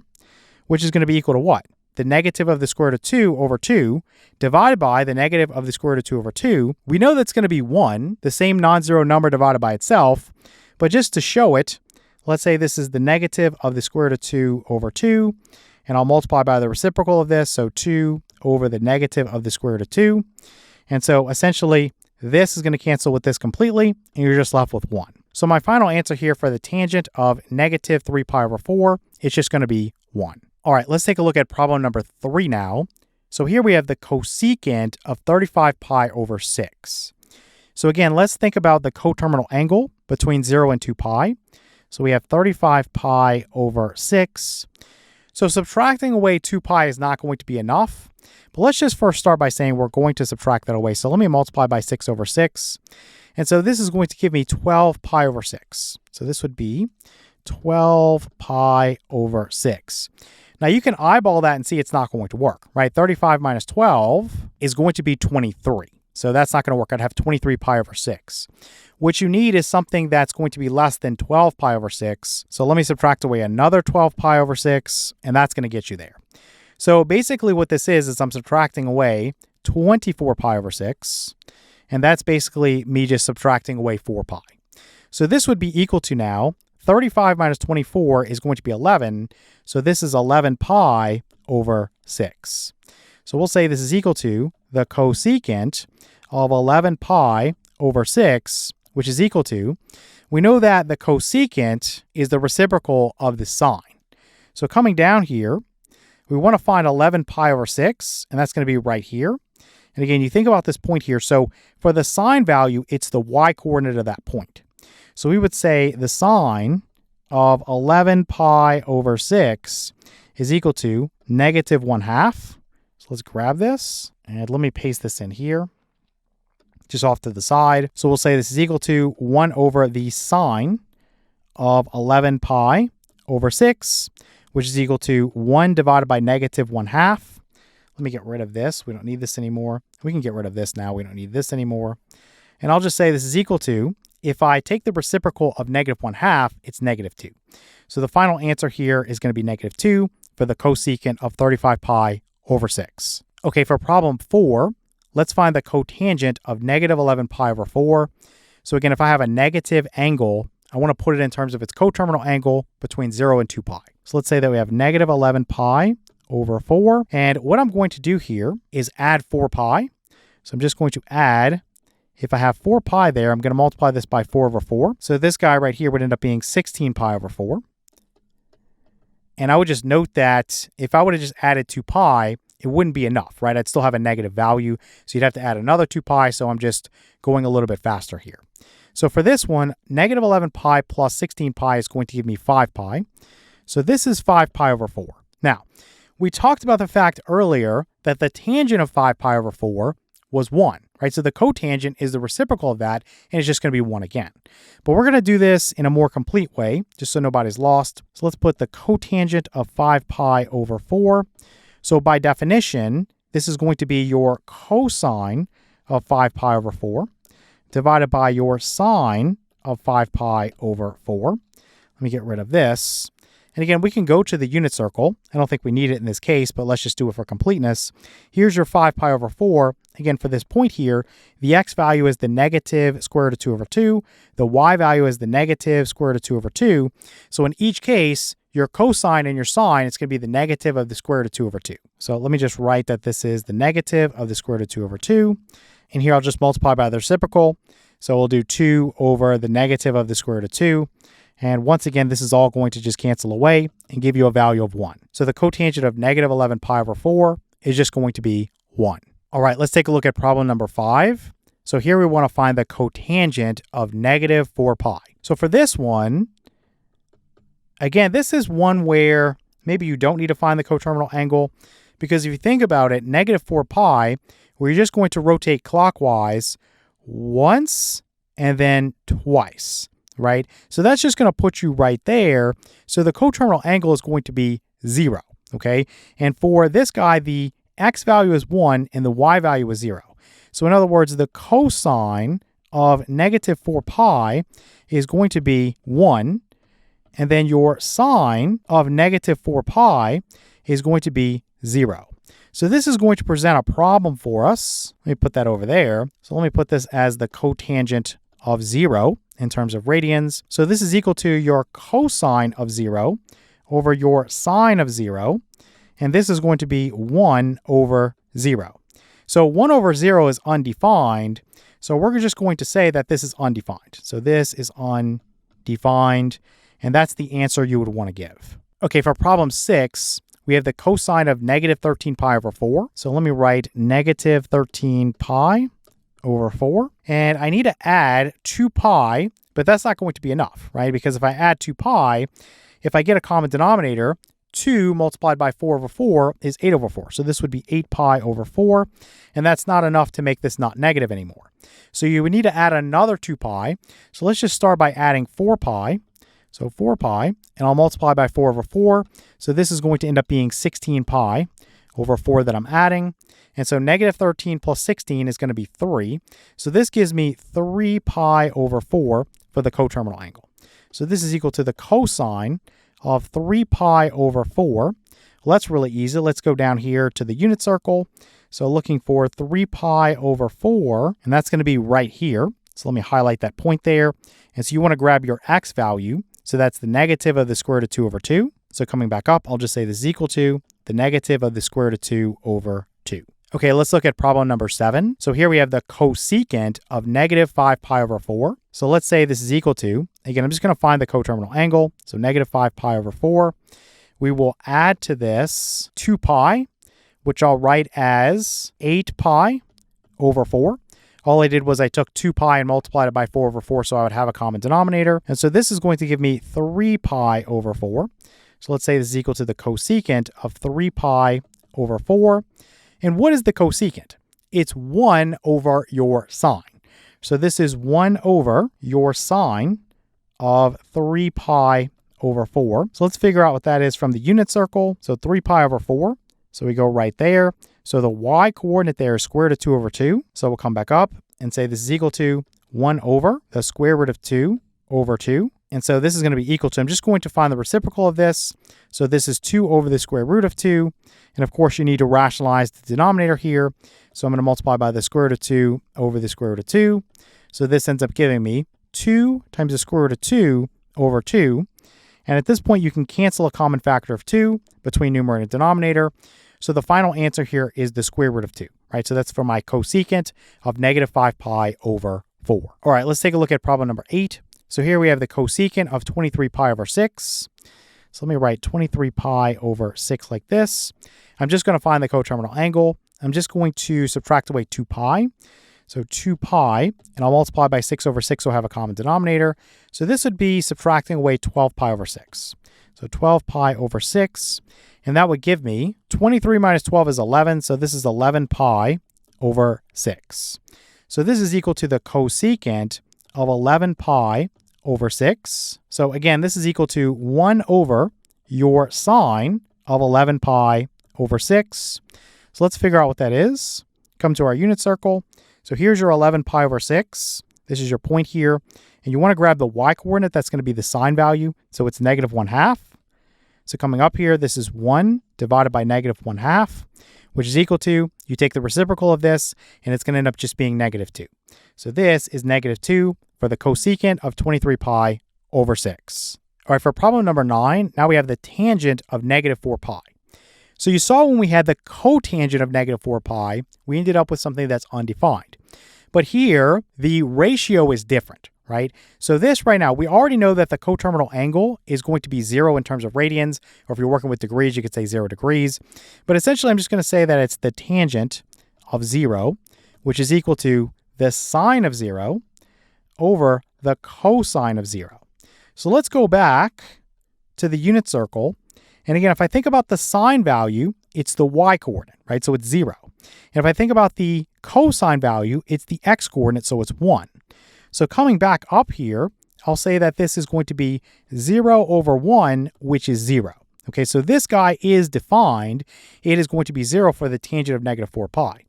which is going to be equal to what? The negative of the square root of 2 over 2 divided by the negative of the square root of 2 over 2. We know that's going to be 1, the same non-zero number divided by itself. But just to show it, let's say this is the negative of the square root of 2 over 2. And I'll multiply by the reciprocal of this. So 2 over the negative of the square root of 2. And so essentially, this is going to cancel with this completely, and you're just left with 1. So my final answer here for the tangent of negative 3 pi over 4 is just going to be 1. All right, let's take a look at problem number 3 now. So here we have the cosecant of 35 pi over 6. So again, let's think about the coterminal angle between 0 and 2 pi. So we have 35 pi over 6. So subtracting away 2 pi is not going to be enough. But let's just first start by saying we're going to subtract that away. So let me multiply by 6 over 6. And so this is going to give me 12 pi over 6. So this would be 12 pi over 6. Now you can eyeball that and see it's not going to work, right? 35 minus 12 is going to be 23. So that's not going to work. I'd have 23 pi over 6. What you need is something that's going to be less than 12 pi over 6. So let me subtract away another 12 pi over 6, and that's going to get you there. So basically what this is I'm subtracting away 24 pi over 6, and that's basically me just subtracting away 4 pi. So this would be equal to now 35 minus 24 is going to be 11. So this is 11 pi over 6. So we'll say this is equal to the cosecant of 11 pi over 6, which is equal to, we know that the cosecant is the reciprocal of the sine. So coming down here, we want to find 11 pi over 6, and that's going to be right here. And again, you think about this point here. So for the sine value, it's the y-coordinate of that point. So we would say the sine of 11 pi over 6 is equal to negative 1/2. So let's grab this, and let me paste this in here. just off to the side. So we'll say this is equal to 1 over the sine of 11 pi over 6, which is equal to 1 divided by negative 1/2. Let me get rid of this. We don't need this anymore. We can get rid of this now. We don't need this anymore. And I'll just say this is equal to, if I take the reciprocal of negative 1/2, it's negative 2. So the final answer here is going to be negative 2 for the cosecant of 35 pi over 6. Okay, for problem 4, let's find the cotangent of negative 11 pi over 4. So again, if I have a negative angle, I want to put it in terms of its coterminal angle between 0 and 2 pi. So let's say that we have negative 11 pi over 4. And what I'm going to do here is add 4 pi. So I'm just going to add, if I have 4 pi there, I'm going to multiply this by 4 over 4. So this guy right here would end up being 16 pi over 4. And I would just note that if I would have just added 2 pi, it wouldn't be enough, right? I'd still have a negative value. So you'd have to add another 2 pi. So I'm just going a little bit faster here. So for this one, negative 11 pi plus 16 pi is going to give me 5 pi. So this is 5 pi over 4. Now, we talked about the fact earlier that the tangent of 5 pi over 4 was 1, right? So the cotangent is the reciprocal of that, and it's just going to be 1 again. But we're going to do this in a more complete way, just so nobody's lost. So let's put the cotangent of 5 pi over 4. So by definition, this is going to be your cosine of 5 pi over 4 divided by your sine of 5 pi over 4. Let me get rid of this. And again, we can go to the unit circle. I don't think we need it in this case, but let's just do it for completeness. Here's your 5 pi over 4. Again, for this point here, the x value is the negative square root of 2 over 2. The y value is the negative square root of 2 over 2. So in each case, your cosine and your sine, it's going to be the negative of the square root of 2 over 2. So let me just write that this is the negative of the square root of 2 over 2. And here I'll just multiply by the reciprocal. So we'll do 2 over the negative of the square root of 2. And once again, this is all going to just cancel away and give you a value of 1. So the cotangent of negative 11 pi over 4 is just going to be 1. All right, let's take a look at problem number 5. So here we want to find the cotangent of negative 4 pi. So for this one, again, this is one where maybe you don't need to find the coterminal angle, because if you think about it, negative 4 pi, where you're just going to rotate clockwise once and then twice, right? So that's just going to put you right there. So the coterminal angle is going to be 0, okay? And for this guy, the x value is 1 and the y value is 0. So in other words, the cosine of negative 4 pi is going to be 1, and then your sine of negative 4 pi is going to be 0. So this is going to present a problem for us. Let me put that over there. So let me put this as the cotangent of 0 in terms of radians. So this is equal to your cosine of 0 over your sine of 0. And this is going to be 1 over 0. So 1 over 0 is undefined. So we're just going to say that this is undefined. So this is undefined. And that's the answer you would want to give. Okay, for problem 6, we have the cosine of negative 13 pi over 4. So let me write negative 13 pi over 4. And I need to add 2 pi, but that's not going to be enough, right? Because if I add 2 pi, if I get a common denominator, 2 multiplied by 4 over 4 is 8 over 4. So this would be 8 pi over 4. And that's not enough to make this not negative anymore. So you would need to add another 2 pi. So let's just start by adding 4 pi. So 4 pi, and I'll multiply by 4 over 4. So this is going to end up being 16 pi over 4 that I'm adding. And so negative 13 plus 16 is going to be 3. So this gives me 3 pi over 4 for the coterminal angle. So this is equal to the cosine of 3 pi over 4. Well, that's really easy. Let's go down here to the unit circle. So looking for 3 pi over 4, and that's going to be right here. So let me highlight that point there. And so you want to grab your x value. So that's the negative of the square root of 2 over 2. So coming back up, I'll just say this is equal to the negative of the square root of 2 over 2. Okay, let's look at problem number 7. So here we have the cosecant of negative 5 pi over 4. So let's say this is equal to, again, I'm just going to find the coterminal angle. So negative 5 pi over 4. We will add to this 2 pi, which I'll write as 8 pi over 4. All I did was I took 2 pi and multiplied it by 4 over 4 so I would have a common denominator. And so this is going to give me 3 pi over 4. So let's say this is equal to the cosecant of 3 pi over 4. And what is the cosecant? It's 1 over your sine. So this is 1 over your sine of 3 pi over 4. So let's figure out what that is from the unit circle. So 3 pi over 4. So we go right there. So the y coordinate there is square root of 2 over 2. So we'll come back up and say this is equal to 1 over the square root of 2 over 2. And so this is going to be equal to, I'm just going to find the reciprocal of this. So this is 2 over the square root of 2. And of course, you need to rationalize the denominator here. So I'm going to multiply by the square root of 2 over the square root of 2. So this ends up giving me 2 times the square root of 2 over 2. And at this point, you can cancel a common factor of 2 between numerator and denominator. So the final answer here is the square root of 2, right? So that's for my cosecant of negative 5 pi over 4. All right, let's take a look at problem number 8. So here we have the cosecant of 23 pi over 6. So let me write 23 pi over 6 like this. I'm just going to find the coterminal angle. I'm just going to subtract away 2 pi. So 2 pi, and I'll multiply by 6 over 6, so I'll have a common denominator. So this would be subtracting away 12 pi over 6. So 12 pi over 6, and that would give me 23 minus 12 is 11, so this is 11 pi over 6. So this is equal to the cosecant of 11 pi over 6. So again, this is equal to 1 over your sine of 11 pi over 6. So let's figure out what that is. Come to our unit circle. So here's your 11 pi over 6. This is your point here. And you want to grab the y coordinate. That's going to be the sine value. So it's negative 1/2. So coming up here, this is 1 divided by negative 1/2, which is equal to, you take the reciprocal of this, and it's going to end up just being negative 2. So this is negative 2 for the cosecant of 23 pi over 6. All right, for problem number 9, now we have the tangent of negative 4 pi. So you saw when we had the cotangent of negative 4 pi, we ended up with something that's undefined. But here, the ratio is different, right? So this right now, we already know that the coterminal angle is going to be 0 in terms of radians, or if you're working with degrees, you could say 0 degrees. But essentially, I'm just going to say that it's the tangent of 0, which is equal to the sine of 0 over the cosine of 0. So let's go back to the unit circle. And again, if I think about the sine value, it's the y coordinate, right? So it's 0. And if I think about the cosine value, it's the x coordinate, so it's 1. So coming back up here, I'll say that this is going to be 0 over 1, which is 0. Okay, so this guy is defined. It is going to be 0 for the tangent of negative 4 pi.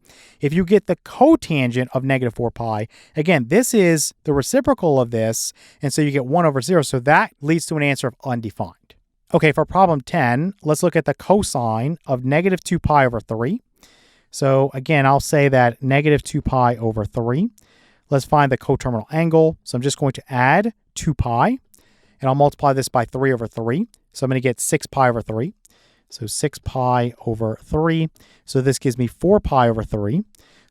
If you get the cotangent of negative 4 pi, again, this is the reciprocal of this, and so you get 1 over 0. So that leads to an answer of undefined. Okay, for problem 10, let's look at the cosine of negative 2 pi over 3. So again, I'll say that negative 2 pi over 3. Let's find the coterminal angle. So I'm just going to add 2 pi, and I'll multiply this by 3 over 3. So I'm going to get 6 pi over 3. So 6 pi over 3. So this gives me 4 pi over 3.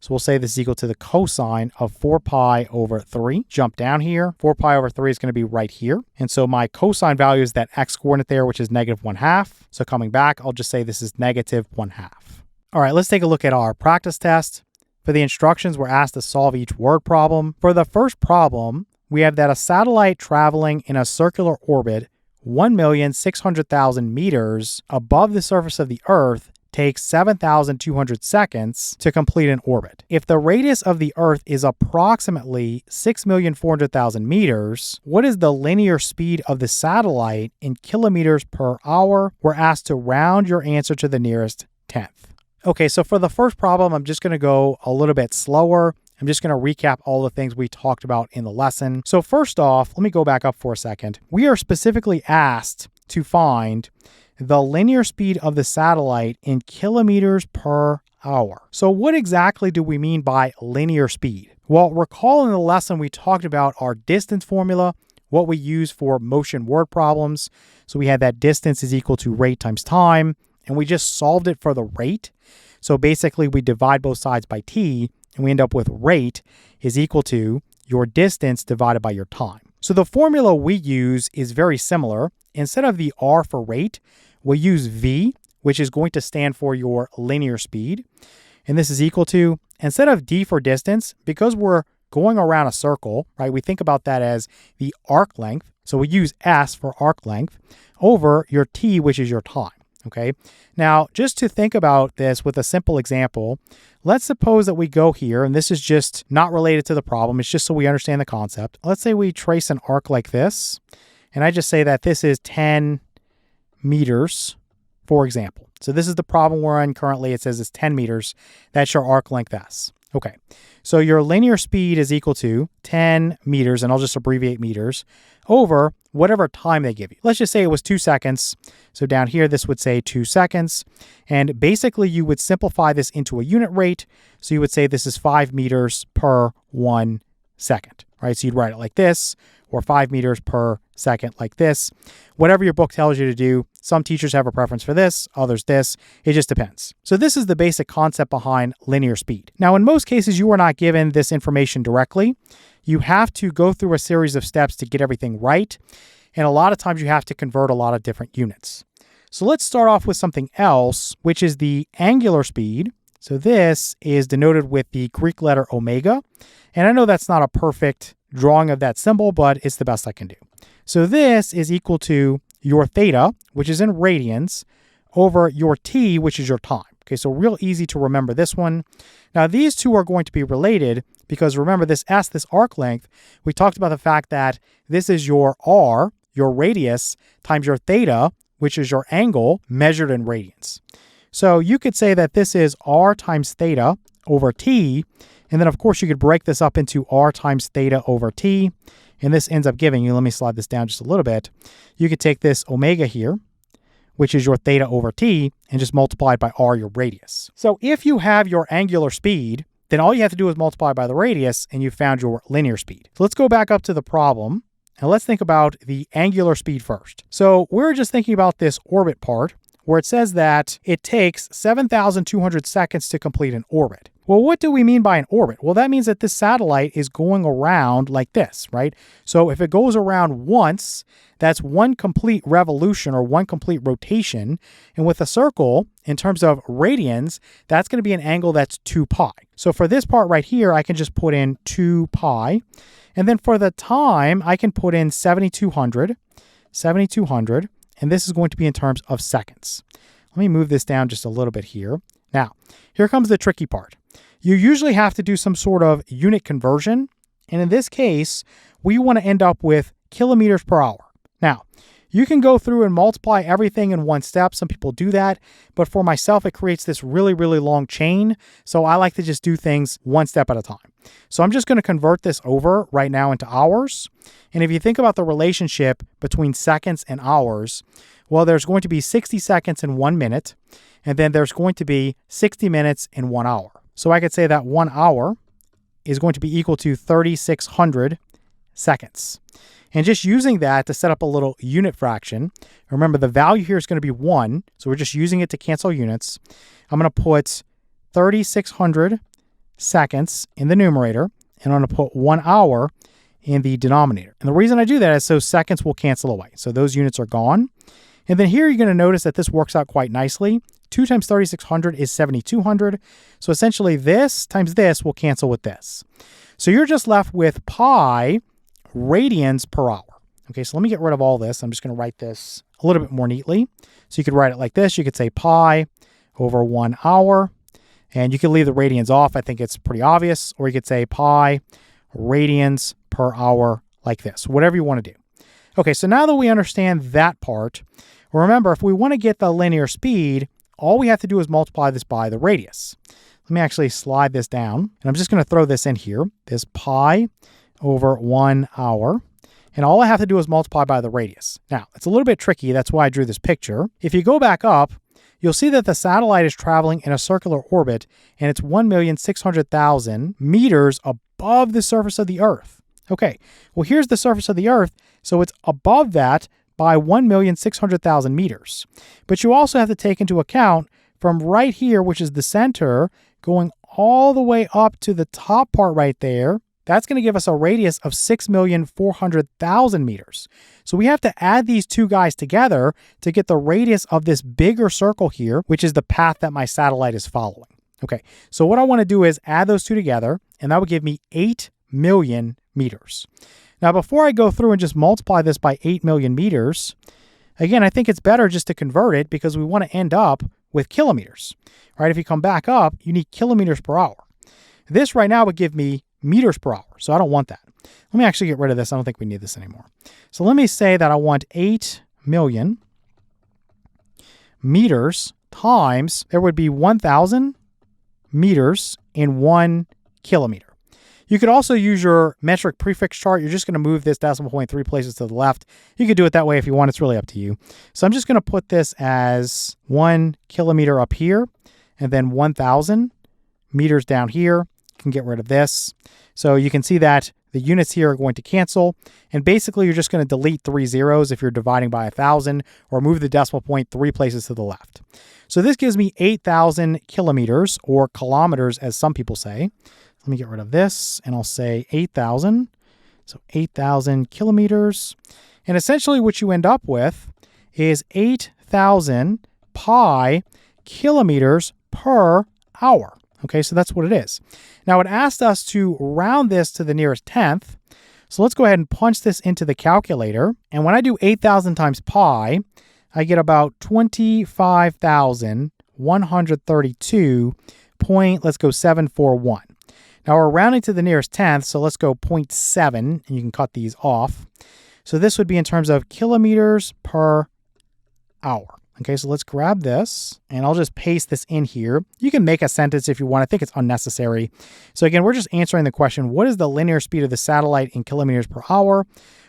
So we'll say this is equal to the cosine of 4 pi over 3. Jump down here. 4 pi over 3 is going to be right here. And so my cosine value is that x coordinate there, which is negative 1/2. So coming back, I'll just say this is negative 1/2. All right, let's take a look at our practice test. For the instructions, we're asked to solve each word problem. For the first problem, we have that a satellite traveling in a circular orbit 1,600,000 meters above the surface of the Earth takes 7,200 seconds to complete an orbit. If the radius of the Earth is approximately 6,400,000 meters, what is the linear speed of the satellite in kilometers per hour? We're asked to round your answer to the nearest tenth. Okay, so for the first problem, I'm just going to go a little bit slower. I'm just going to recap all the things we talked about in the lesson. So first off, let me go back up for a second. We are specifically asked to find the linear speed of the satellite in kilometers per hour. So what exactly do we mean by linear speed? Well, recall in the lesson we talked about our distance formula, what we use for motion word problems. So we had that distance is equal to rate times time, and we just solved it for the rate. So basically we divide both sides by t, and we end up with rate is equal to your distance divided by your time. So the formula we use is very similar. Instead of the R for rate, we'll use V, which is going to stand for your linear speed. And this is equal to, instead of D for distance, because we're going around a circle, right? We think about that as the arc length. So we use S for arc length over your T, which is your time. Okay. Now, just to think about this with a simple example, let's suppose that we go here, and this is just not related to the problem. It's just so we understand the concept. Let's say we trace an arc like this, and I just say that this is 10 meters, for example. So this is the problem we're in currently. It says it's 10 meters. That's your arc length S. Okay. So your linear speed is equal to 10 meters, and I'll just abbreviate meters, over whatever time they give you. Let's just say it was 2 seconds. So down here, this would say 2 seconds. And basically, you would simplify this into a unit rate. So you would say this is 5 meters per 1 second, right? So you'd write it like this, or 5 meters per second like this. Whatever your book tells you to do. Some teachers have a preference for this, others this. It just depends. So this is the basic concept behind linear speed. Now, in most cases, you are not given this information directly. You have to go through a series of steps to get everything right. And a lot of times you have to convert a lot of different units. So let's start off with something else, which is the angular speed. So this is denoted with the Greek letter omega. And I know that's not a perfect drawing of that symbol, but it's the best I can do. So this is equal to your theta, which is in radians, over your t, which is your time. Okay, so real easy to remember this one. Now, these two are going to be related because remember this S, this arc length, we talked about the fact that this is your R, your radius, times your theta, which is your angle measured in radians. So you could say that this is R times theta over t, and then of course you could break this up into R times theta over t, and this ends up giving you, let me slide this down just a little bit, you could take this omega here, which is your theta over t, and just multiply it by r, your radius. So if you have your angular speed, then all you have to do is multiply by the radius, and you found your linear speed. So let's go back up to the problem, and let's think about the angular speed first. So we're just thinking about this orbit part, where it says that it takes 7,200 seconds to complete an orbit. Well, what do we mean by an orbit? Well, that means that this satellite is going around like this, right? So if it goes around once, that's one complete revolution or one complete rotation. And with a circle, in terms of radians, that's going to be an angle that's 2 pi. So for this part right here, I can just put in 2 pi. And then for the time, I can put in 7,200, and this is going to be in terms of seconds. Let me move this down just a little bit here. Now, here comes the tricky part. You usually have to do some sort of unit conversion. And in this case, we want to end up with kilometers per hour. Now, you can go through and multiply everything in one step. Some people do that. But for myself, it creates this really, really long chain. So I like to just do things one step at a time. So I'm just going to convert this over right now into hours. And if you think about the relationship between seconds and hours, well, there's going to be 60 seconds in 1 minute. And then there's going to be 60 minutes in 1 hour. So I could say that 1 hour is going to be equal to 3,600 seconds. And just using that to set up a little unit fraction, remember the value here is going to be 1, so we're just using it to cancel units. I'm going to put 3,600 seconds in the numerator, and I'm going to put 1 hour in the denominator. And the reason I do that is so seconds will cancel away. So those units are gone. And then here you're going to notice that this works out quite nicely. 2 times 3,600 is 7,200. So essentially this times this will cancel with this. So you're just left with pi radians per hour. Okay, so let me get rid of all this. I'm just going to write this a little bit more neatly. So you could write it like this. You could say pi over 1 hour. And you can leave the radians off. I think it's pretty obvious. Or you could say pi radians per hour like this. Whatever you want to do. Okay, so now that we understand that part, remember, if we want to get the linear speed, all we have to do is multiply this by the radius. Let me actually slide this down, and I'm just going to throw this in here, this pi over 1 hour, and all I have to do is multiply by the radius. Now, it's a little bit tricky, that's why I drew this picture. If you go back up, you'll see that the satellite is traveling in a circular orbit, and it's 1,600,000 meters above the surface of the Earth. Okay, well, here's the surface of the Earth, so it's above that by 1,600,000 meters. But you also have to take into account from right here, which is the center, going all the way up to the top part right there, that's going to give us a radius of 6,400,000 meters. So we have to add these two guys together to get the radius of this bigger circle here, which is the path that my satellite is following. Okay, so what I want to do is add those two together, and that would give me 8 million meters. Now, before I go through and just multiply this by 8 million meters, again, I think it's better just to convert it because we want to end up with kilometers, right? If you come back up, you need kilometers per hour. This right now would give me meters per hour, so I don't want that. Let me actually get rid of this. I don't think we need this anymore. So let me say that I want 8 million meters times, there would be 1,000 meters in 1 kilometer. You could also use your metric prefix chart. You're just going to move this decimal point 3 places to the left. You could do it that way if you want. It's really up to you. So I'm just going to put this as 1 kilometer up here and then 1,000 meters down here. You can get rid of this. So you can see that the units here are going to cancel. And basically, you're just going to delete 3 zeros if you're dividing by 1,000 or move the decimal point 3 places to the left. So this gives me 8,000 kilometers or kilometers, as some people say. Let me get rid of this and I'll say 8,000. So 8,000 kilometers. And essentially what you end up with is 8,000 pi kilometers per hour. Okay, so that's what it is. Now it asked us to round this to the nearest tenth. So let's go ahead and punch this into the calculator. And when I do 8,000 times pi, I get about 25,132 let's go 741. Now we're rounding to the nearest tenth, so let's go 0.7, and you can cut these off. So this would be in terms of kilometers per hour. Okay, so let's grab this, and I'll just paste this in here. You can make a sentence if you want. I think it's unnecessary. So again, we're just answering the question, what is the linear speed of the satellite in kilometers per hour?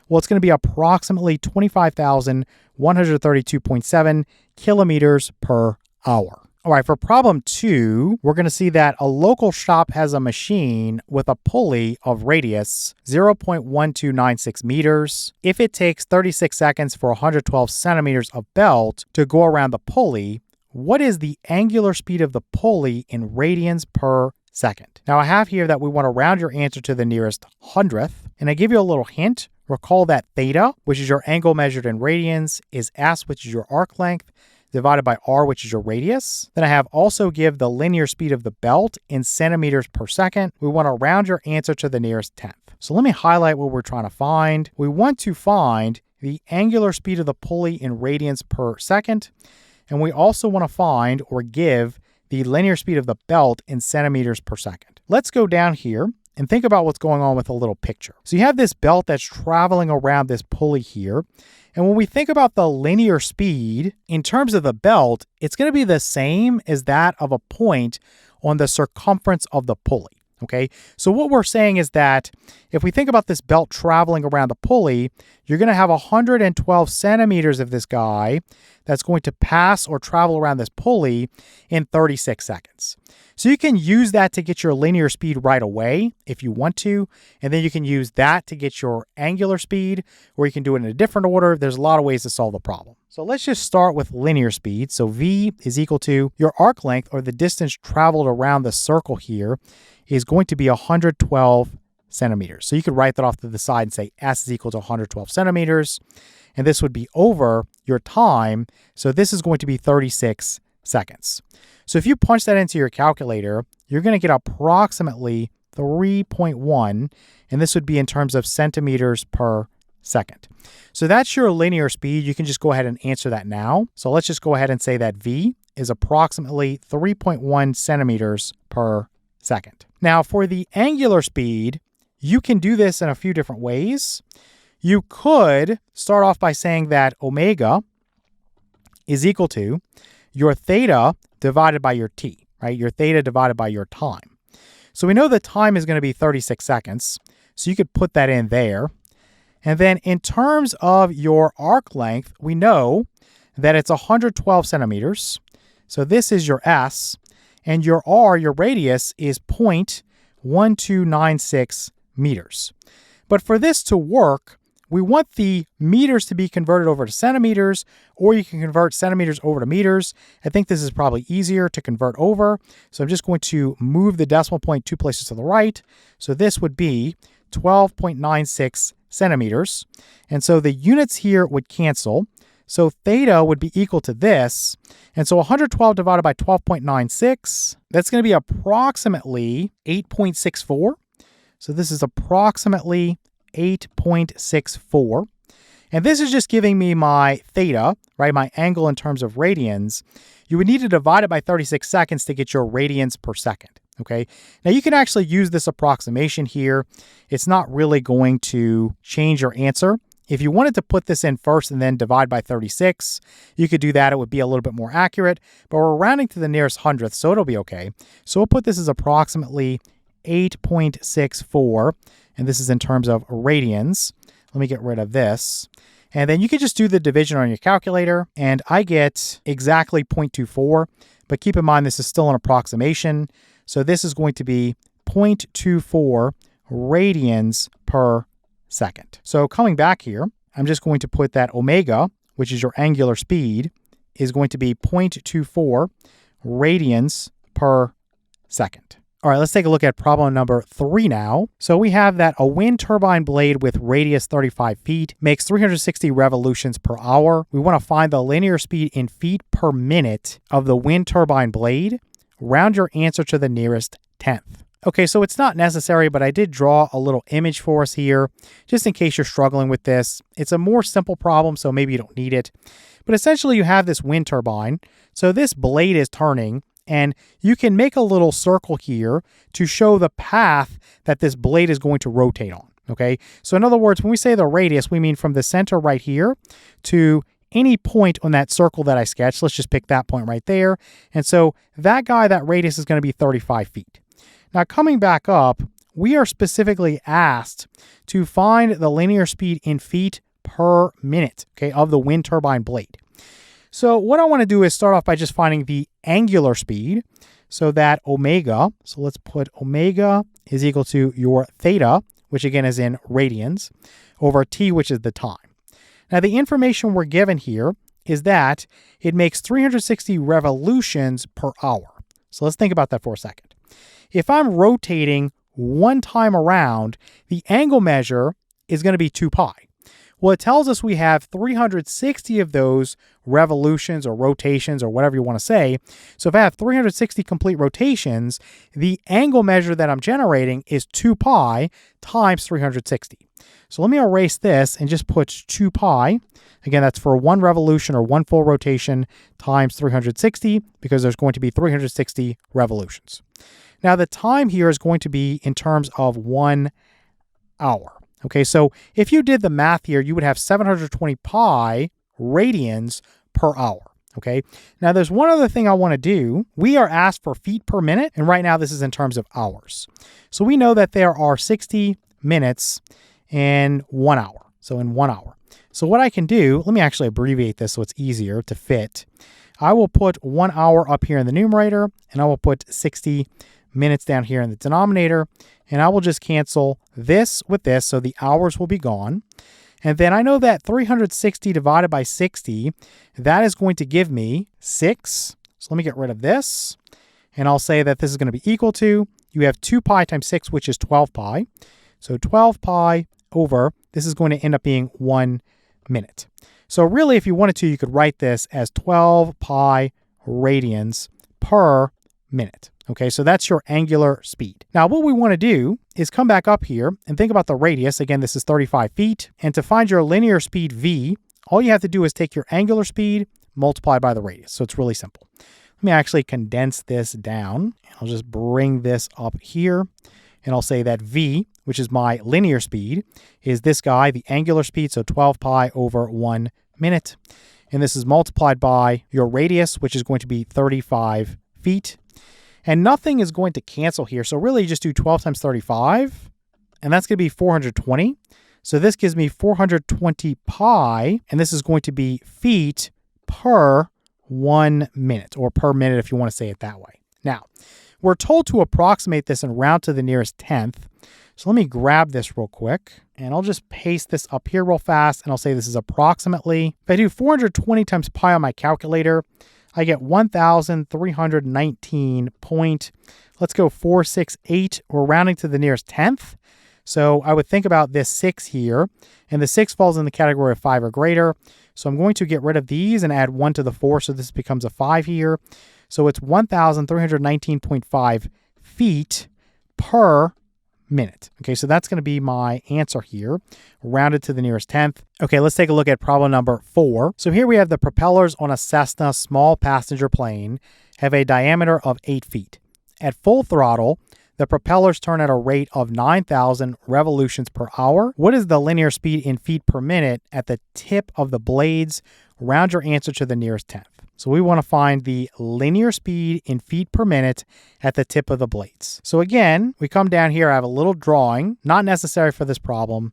Well, it's going to be approximately 25,132.7 kilometers per hour. All right, for problem 2, we're going to see that a local shop has a machine with a pulley of radius 0.1296 meters. If it takes 36 seconds for 112 centimeters of belt to go around the pulley, what is the angular speed of the pulley in radians per second? Now, I have here that we want to round your answer to the nearest hundredth, and I give you a little hint. Recall that theta, which is your angle measured in radians, is s, which is your arc length, divided by r, which is your radius. Then I have also give the linear speed of the belt in centimeters per second. We want to round your answer to the nearest tenth. So let me highlight what we're trying to find. We want to find the angular speed of the pulley in radians per second. And we also want to find or give the linear speed of the belt in centimeters per second. Let's go down here and think about what's going on with a little picture. So you have this belt that's traveling around this pulley here. And when we think about the linear speed in terms of the belt, it's going to be the same as that of a point on the circumference of the pulley. Okay, so what we're saying is that if we think about this belt traveling around the pulley, you're going to have 112 centimeters of this guy that's going to pass or travel around this pulley in 36 seconds. So you can use that to get your linear speed right away if you want to, and then you can use that to get your angular speed, or you can do it in a different order. There's a lot of ways to solve the problem. So let's just start with linear speed. So V is equal to your arc length, or the distance traveled around the circle here, is going to be 112 centimeters. So you could write that off to the side and say S is equal to 112 centimeters. And this would be over your time. So this is going to be 36 seconds. So if you punch that into your calculator, you're going to get approximately 3.1. And this would be in terms of centimeters per second. So that's your linear speed. You can just go ahead and answer that now. So let's just go ahead and say that V is approximately 3.1 centimeters per second. Now, for the angular speed, you can do this in a few different ways. You could start off by saying that omega is equal to your theta divided by your t, right? Your theta divided by your time. So we know the time is going to be 36 seconds. So you could put that in there. And then in terms of your arc length, we know that it's 112 centimeters. So this is your S. And your R, your radius, is 0.1296 meters. But for this to work, we want the meters to be converted over to centimeters, or you can convert centimeters over to meters. I think this is probably easier to convert over. So I'm just going to move the decimal point 2 places to the right. So this would be 12.96 centimeters. And so the units here would cancel. So theta would be equal to this. And so 112 divided by 12.96, that's going to be approximately 8.64. So this is approximately 8.64. And this is just giving me my theta, right? My angle in terms of radians. You would need to divide it by 36 seconds to get your radians per second. Okay. Now you can actually use this approximation here. It's not really going to change your answer. If you wanted to put this in first and then divide by 36, you could do that. It would be a little bit more accurate, but we're rounding to the nearest hundredth, so it'll be okay. So we'll put this as approximately 8.64, and this is in terms of radians. Let me get rid of this. And then you can just do the division on your calculator, and I get exactly 0.24, but keep in mind this is still an approximation. So this is going to be 0.24 radians per second. So coming back here, I'm just going to put that omega, which is your angular speed, is going to be 0.24 radians per second. All right, let's take a look at problem number 3 now. So we have that a wind turbine blade with radius 35 feet makes 360 revolutions per hour. We want to find the linear speed in feet per minute of the wind turbine blade. Round your answer to the nearest tenth. Okay, so it's not necessary, but I did draw a little image for us here, just in case you're struggling with this. It's a more simple problem, so maybe you don't need it. But essentially, you have this wind turbine. So this blade is turning, and you can make a little circle here to show the path that this blade is going to rotate on. Okay, so in other words, when we say the radius, we mean from the center right here to any point on that circle that I sketched. Let's just pick that point right there. And so that guy, that radius is going to be 35 feet. Now coming back up, we are specifically asked to find the linear speed in feet per minute, okay, of the wind turbine blade. So what I want to do is start off by just finding the angular speed. So that omega, so let's put omega is equal to your theta, which again is in radians, over t, which is the time. Now, the information we're given here is that it makes 360 revolutions per hour. So let's think about that for a second. If I'm rotating one time around, the angle measure is going to be 2 pi. Well, it tells us we have 360 of those revolutions or rotations or whatever you want to say. So if I have 360 complete rotations, the angle measure that I'm generating is 2 pi times 360. So let me erase this and just put 2 pi. Again, that's for one revolution or one full rotation times 360 because there's going to be 360 revolutions. Now, the time here is going to be in terms of 1 hour. Okay, so if you did the math here, you would have 720 pi radians per hour. Okay, now there's one other thing I want to do. We are asked for feet per minute, and right now this is in terms of hours. So we know that there are 60 minutes in 1 hour. So in 1 hour. So what I can do, let me actually abbreviate this so it's easier to fit. I will put 1 hour up here in the numerator, and I will put 60 minutes down here in the denominator, and I will just cancel this with this, so the hours will be gone. And then I know that 360 divided by 60, that is going to give me 6. So let me get rid of this, and I'll say that this is going to be equal to, you have 2 pi times 6, which is 12 pi. So 12 pi over, this is going to end up being 1 minute. So really, if you wanted to, you could write this as 12 pi radians per minute. Okay, so that's your angular speed. Now, what we want to do is come back up here and think about the radius. Again, this is 35 feet. And to find your linear speed v, all you have to do is take your angular speed multiplied by the radius. So it's really simple. Let me actually condense this down. I'll just bring this up here. And I'll say that v, which is my linear speed, is this guy, the angular speed, so 12 pi over 1 minute. And this is multiplied by your radius, which is going to be 35 feet. And nothing is going to cancel here. So really you just do 12 times 35, and that's going to be 420. So this gives me 420 pi, and this is going to be feet per 1 minute, or per minute if you want to say it that way. Now, we're told to approximate this and round to the nearest tenth. So let me grab this real quick, and I'll just paste this up here real fast, and I'll say this is approximately. If I do 420 times pi on my calculator, I get 1,319 point, let's go 468. We're rounding to the nearest tenth. So I would think about this 6 here, and the 6 falls in the category of 5 or greater. So I'm going to get rid of these and add 1 to the 4, so this becomes a 5 here. So it's 1,319.5 feet per minute. Okay, so that's going to be my answer here, rounded to the nearest tenth. Okay, let's take a look at problem number 4. So here we have the propellers on a Cessna small passenger plane have a diameter of 8 feet. At full throttle, the propellers turn at a rate of 9,000 revolutions per hour. What is the linear speed in feet per minute at the tip of the blades? Round your answer to the nearest tenth. So we want to find the linear speed in feet per minute at the tip of the blades. So again, we come down here, I have a little drawing, not necessary for this problem.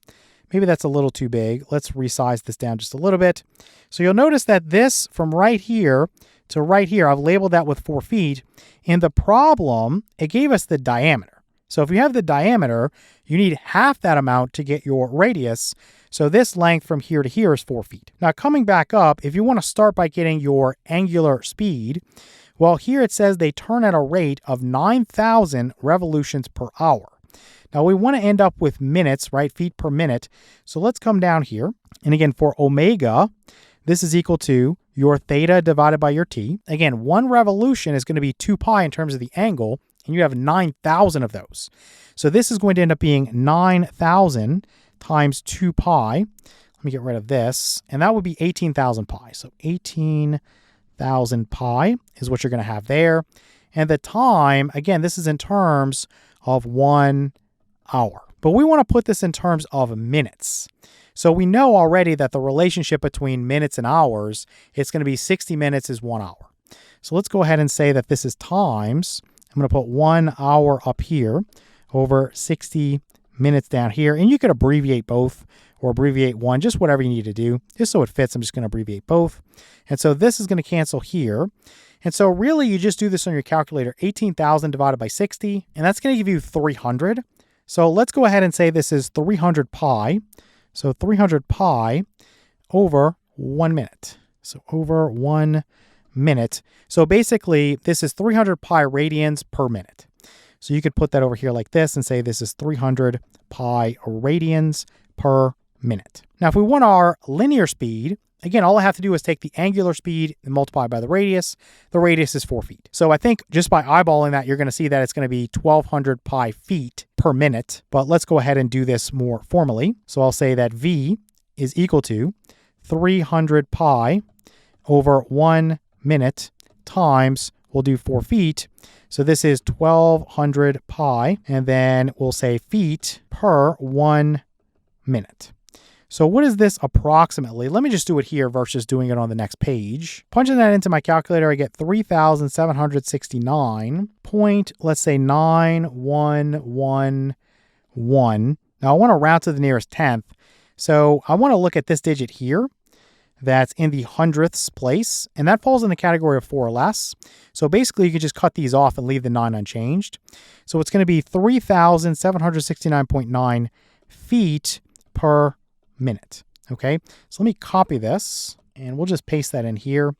Maybe that's a little too big. Let's resize this down just a little bit. So you'll notice that this from right here to right here, I've labeled that with 4 feet. In the problem, it gave us the diameter. So if you have the diameter, you need half that amount to get your radius. So this length from here to here is 4 feet. Now coming back up, if you want to start by getting your angular speed, well, here it says they turn at a rate of 9,000 revolutions per hour. Now we want to end up with minutes, right? Feet per minute. So let's come down here. And again, for omega, this is equal to your theta divided by your t. Again, 1 revolution is going to be 2 pi in terms of the angle, and you have 9,000 of those. So this is going to end up being 9,000 times 2 pi. Let me get rid of this, and that would be 18,000 pi. So 18,000 pi is what you're going to have there. And the time, again, this is in terms of 1 hour. But we want to put this in terms of minutes. So we know already that the relationship between minutes and hours, it's going to be 60 minutes is 1 hour. So let's go ahead and say that this is times, I'm going to put 1 hour up here over 60 minutes down here. And you could abbreviate both or abbreviate one, just whatever you need to do. Just so it fits, I'm just going to abbreviate both. And so this is going to cancel here. And so really you just do this on your calculator, 18,000 divided by 60, and that's going to give you 300. So let's go ahead and say this is 300 pi. So 300 pi over 1 minute. So over 1 minute. So basically, this is 300 pi radians per minute. So you could put that over here like this and say this is 300 pi radians per minute. Now, if we want our linear speed, again, all I have to do is take the angular speed and multiply by the radius. The radius is 4 feet. So I think just by eyeballing that, you're going to see that it's going to be 1,200 pi feet per minute. But let's go ahead and do this more formally. So I'll say that V is equal to 300 pi over 1 minute times, we'll do 4 feet. So this is 1,200 pi, and then we'll say feet per 1 minute. So what is this approximately? Let me just do it here versus doing it on the next page. Punching that into my calculator, I get 3,769 let's say 9111. Now I want to round to the nearest tenth. So I want to look at this digit here that's in the hundredths place, and that falls in the category of 4 or less. So basically you can just cut these off and leave the 9 unchanged. So it's going to be 3,769.9 feet per minute. Okay, so let me copy this and we'll just paste that in here.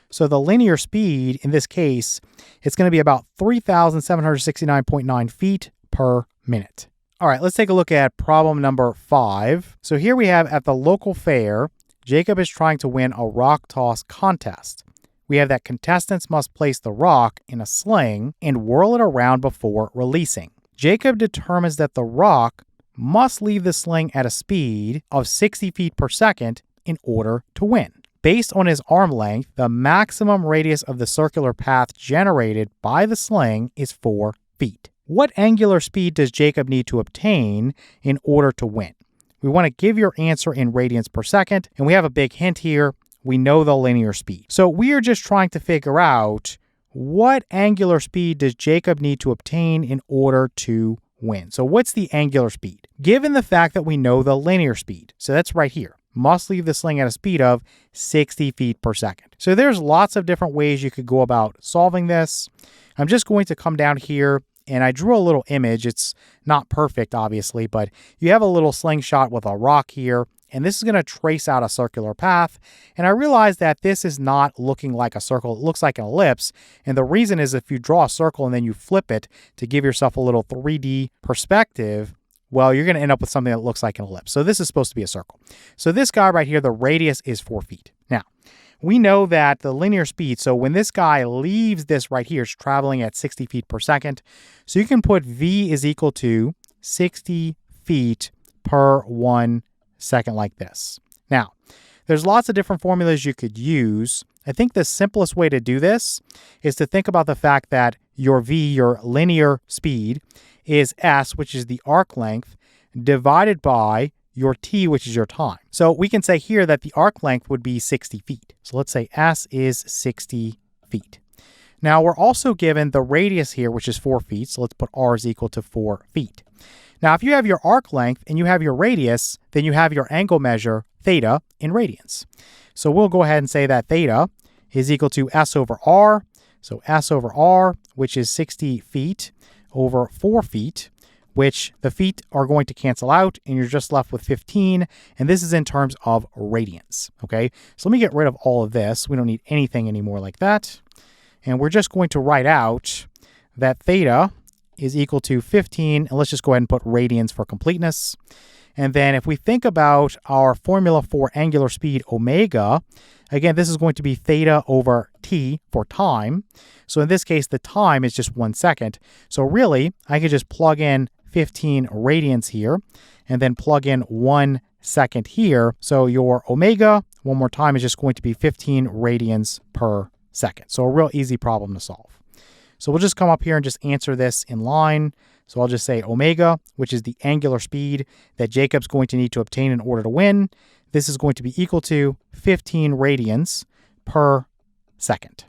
So the linear speed in this case, it's going to be about 3,769.9 feet per minute. All right, let's take a look at problem number 5. So here we have at the local fair, Jacob is trying to win a rock toss contest. We have that contestants must place the rock in a sling and whirl it around before releasing. Jacob determines that the rock must leave the sling at a speed of 60 feet per second in order to win. Based on his arm length, the maximum radius of the circular path generated by the sling is 4 feet. What angular speed does Jacob need to obtain in order to win? We want to give your answer in radians per second, and we have a big hint here. We know the linear speed. So we are just trying to figure out what angular speed does Jacob need to obtain in order to win. So what's the angular speed? Given the fact that we know the linear speed, so that's right here, must leave the sling at a speed of 60 feet per second. So there's lots of different ways you could go about solving this. I'm just going to come down here and I drew a little image. It's not perfect, obviously, but you have a little slingshot with a rock here, and this is going to trace out a circular path. And I realized that this is not looking like a circle. It looks like an ellipse. And the reason is if you draw a circle and then you flip it to give yourself a little 3D perspective, well, you're going to end up with something that looks like an ellipse. So this is supposed to be a circle. So this guy right here, the radius is 4 feet. Now, we know that the linear speed, so when this guy leaves this right here, it's traveling at 60 feet per second. So you can put V is equal to 60 feet per 1 second like this. Now, there's lots of different formulas you could use. I think the simplest way to do this is to think about the fact that your v, your linear speed, is s, which is the arc length, divided by your t, which is your time. So we can say here that the arc length would be 60 feet. So let's say s is 60 feet. Now we're also given the radius here, which is 4 feet. So let's put r is equal to 4 feet. Now, if you have your arc length and you have your radius, then you have your angle measure, theta, in radians. So we'll go ahead and say that theta is equal to s over r. So s over r, which is 60 feet over 4 feet, which the feet are going to cancel out, and you're just left with 15. And this is in terms of radians. Okay, so let me get rid of all of this. We don't need anything anymore like that. And we're just going to write out that theta is equal to 15, and let's just go ahead and put radians for completeness. And then if we think about our formula for angular speed, omega, again, this is going to be theta over t for time. So in this case, the time is just 1 second. So really, I could just plug in 15 radians here, and then plug in 1 second here. So your omega, one more time, is just going to be 15 radians per second. So a real easy problem to solve. So we'll just come up here and just answer this in line. So I'll just say omega, which is the angular speed that Jacob's going to need to obtain in order to win. This is going to be equal to 15 radians per second.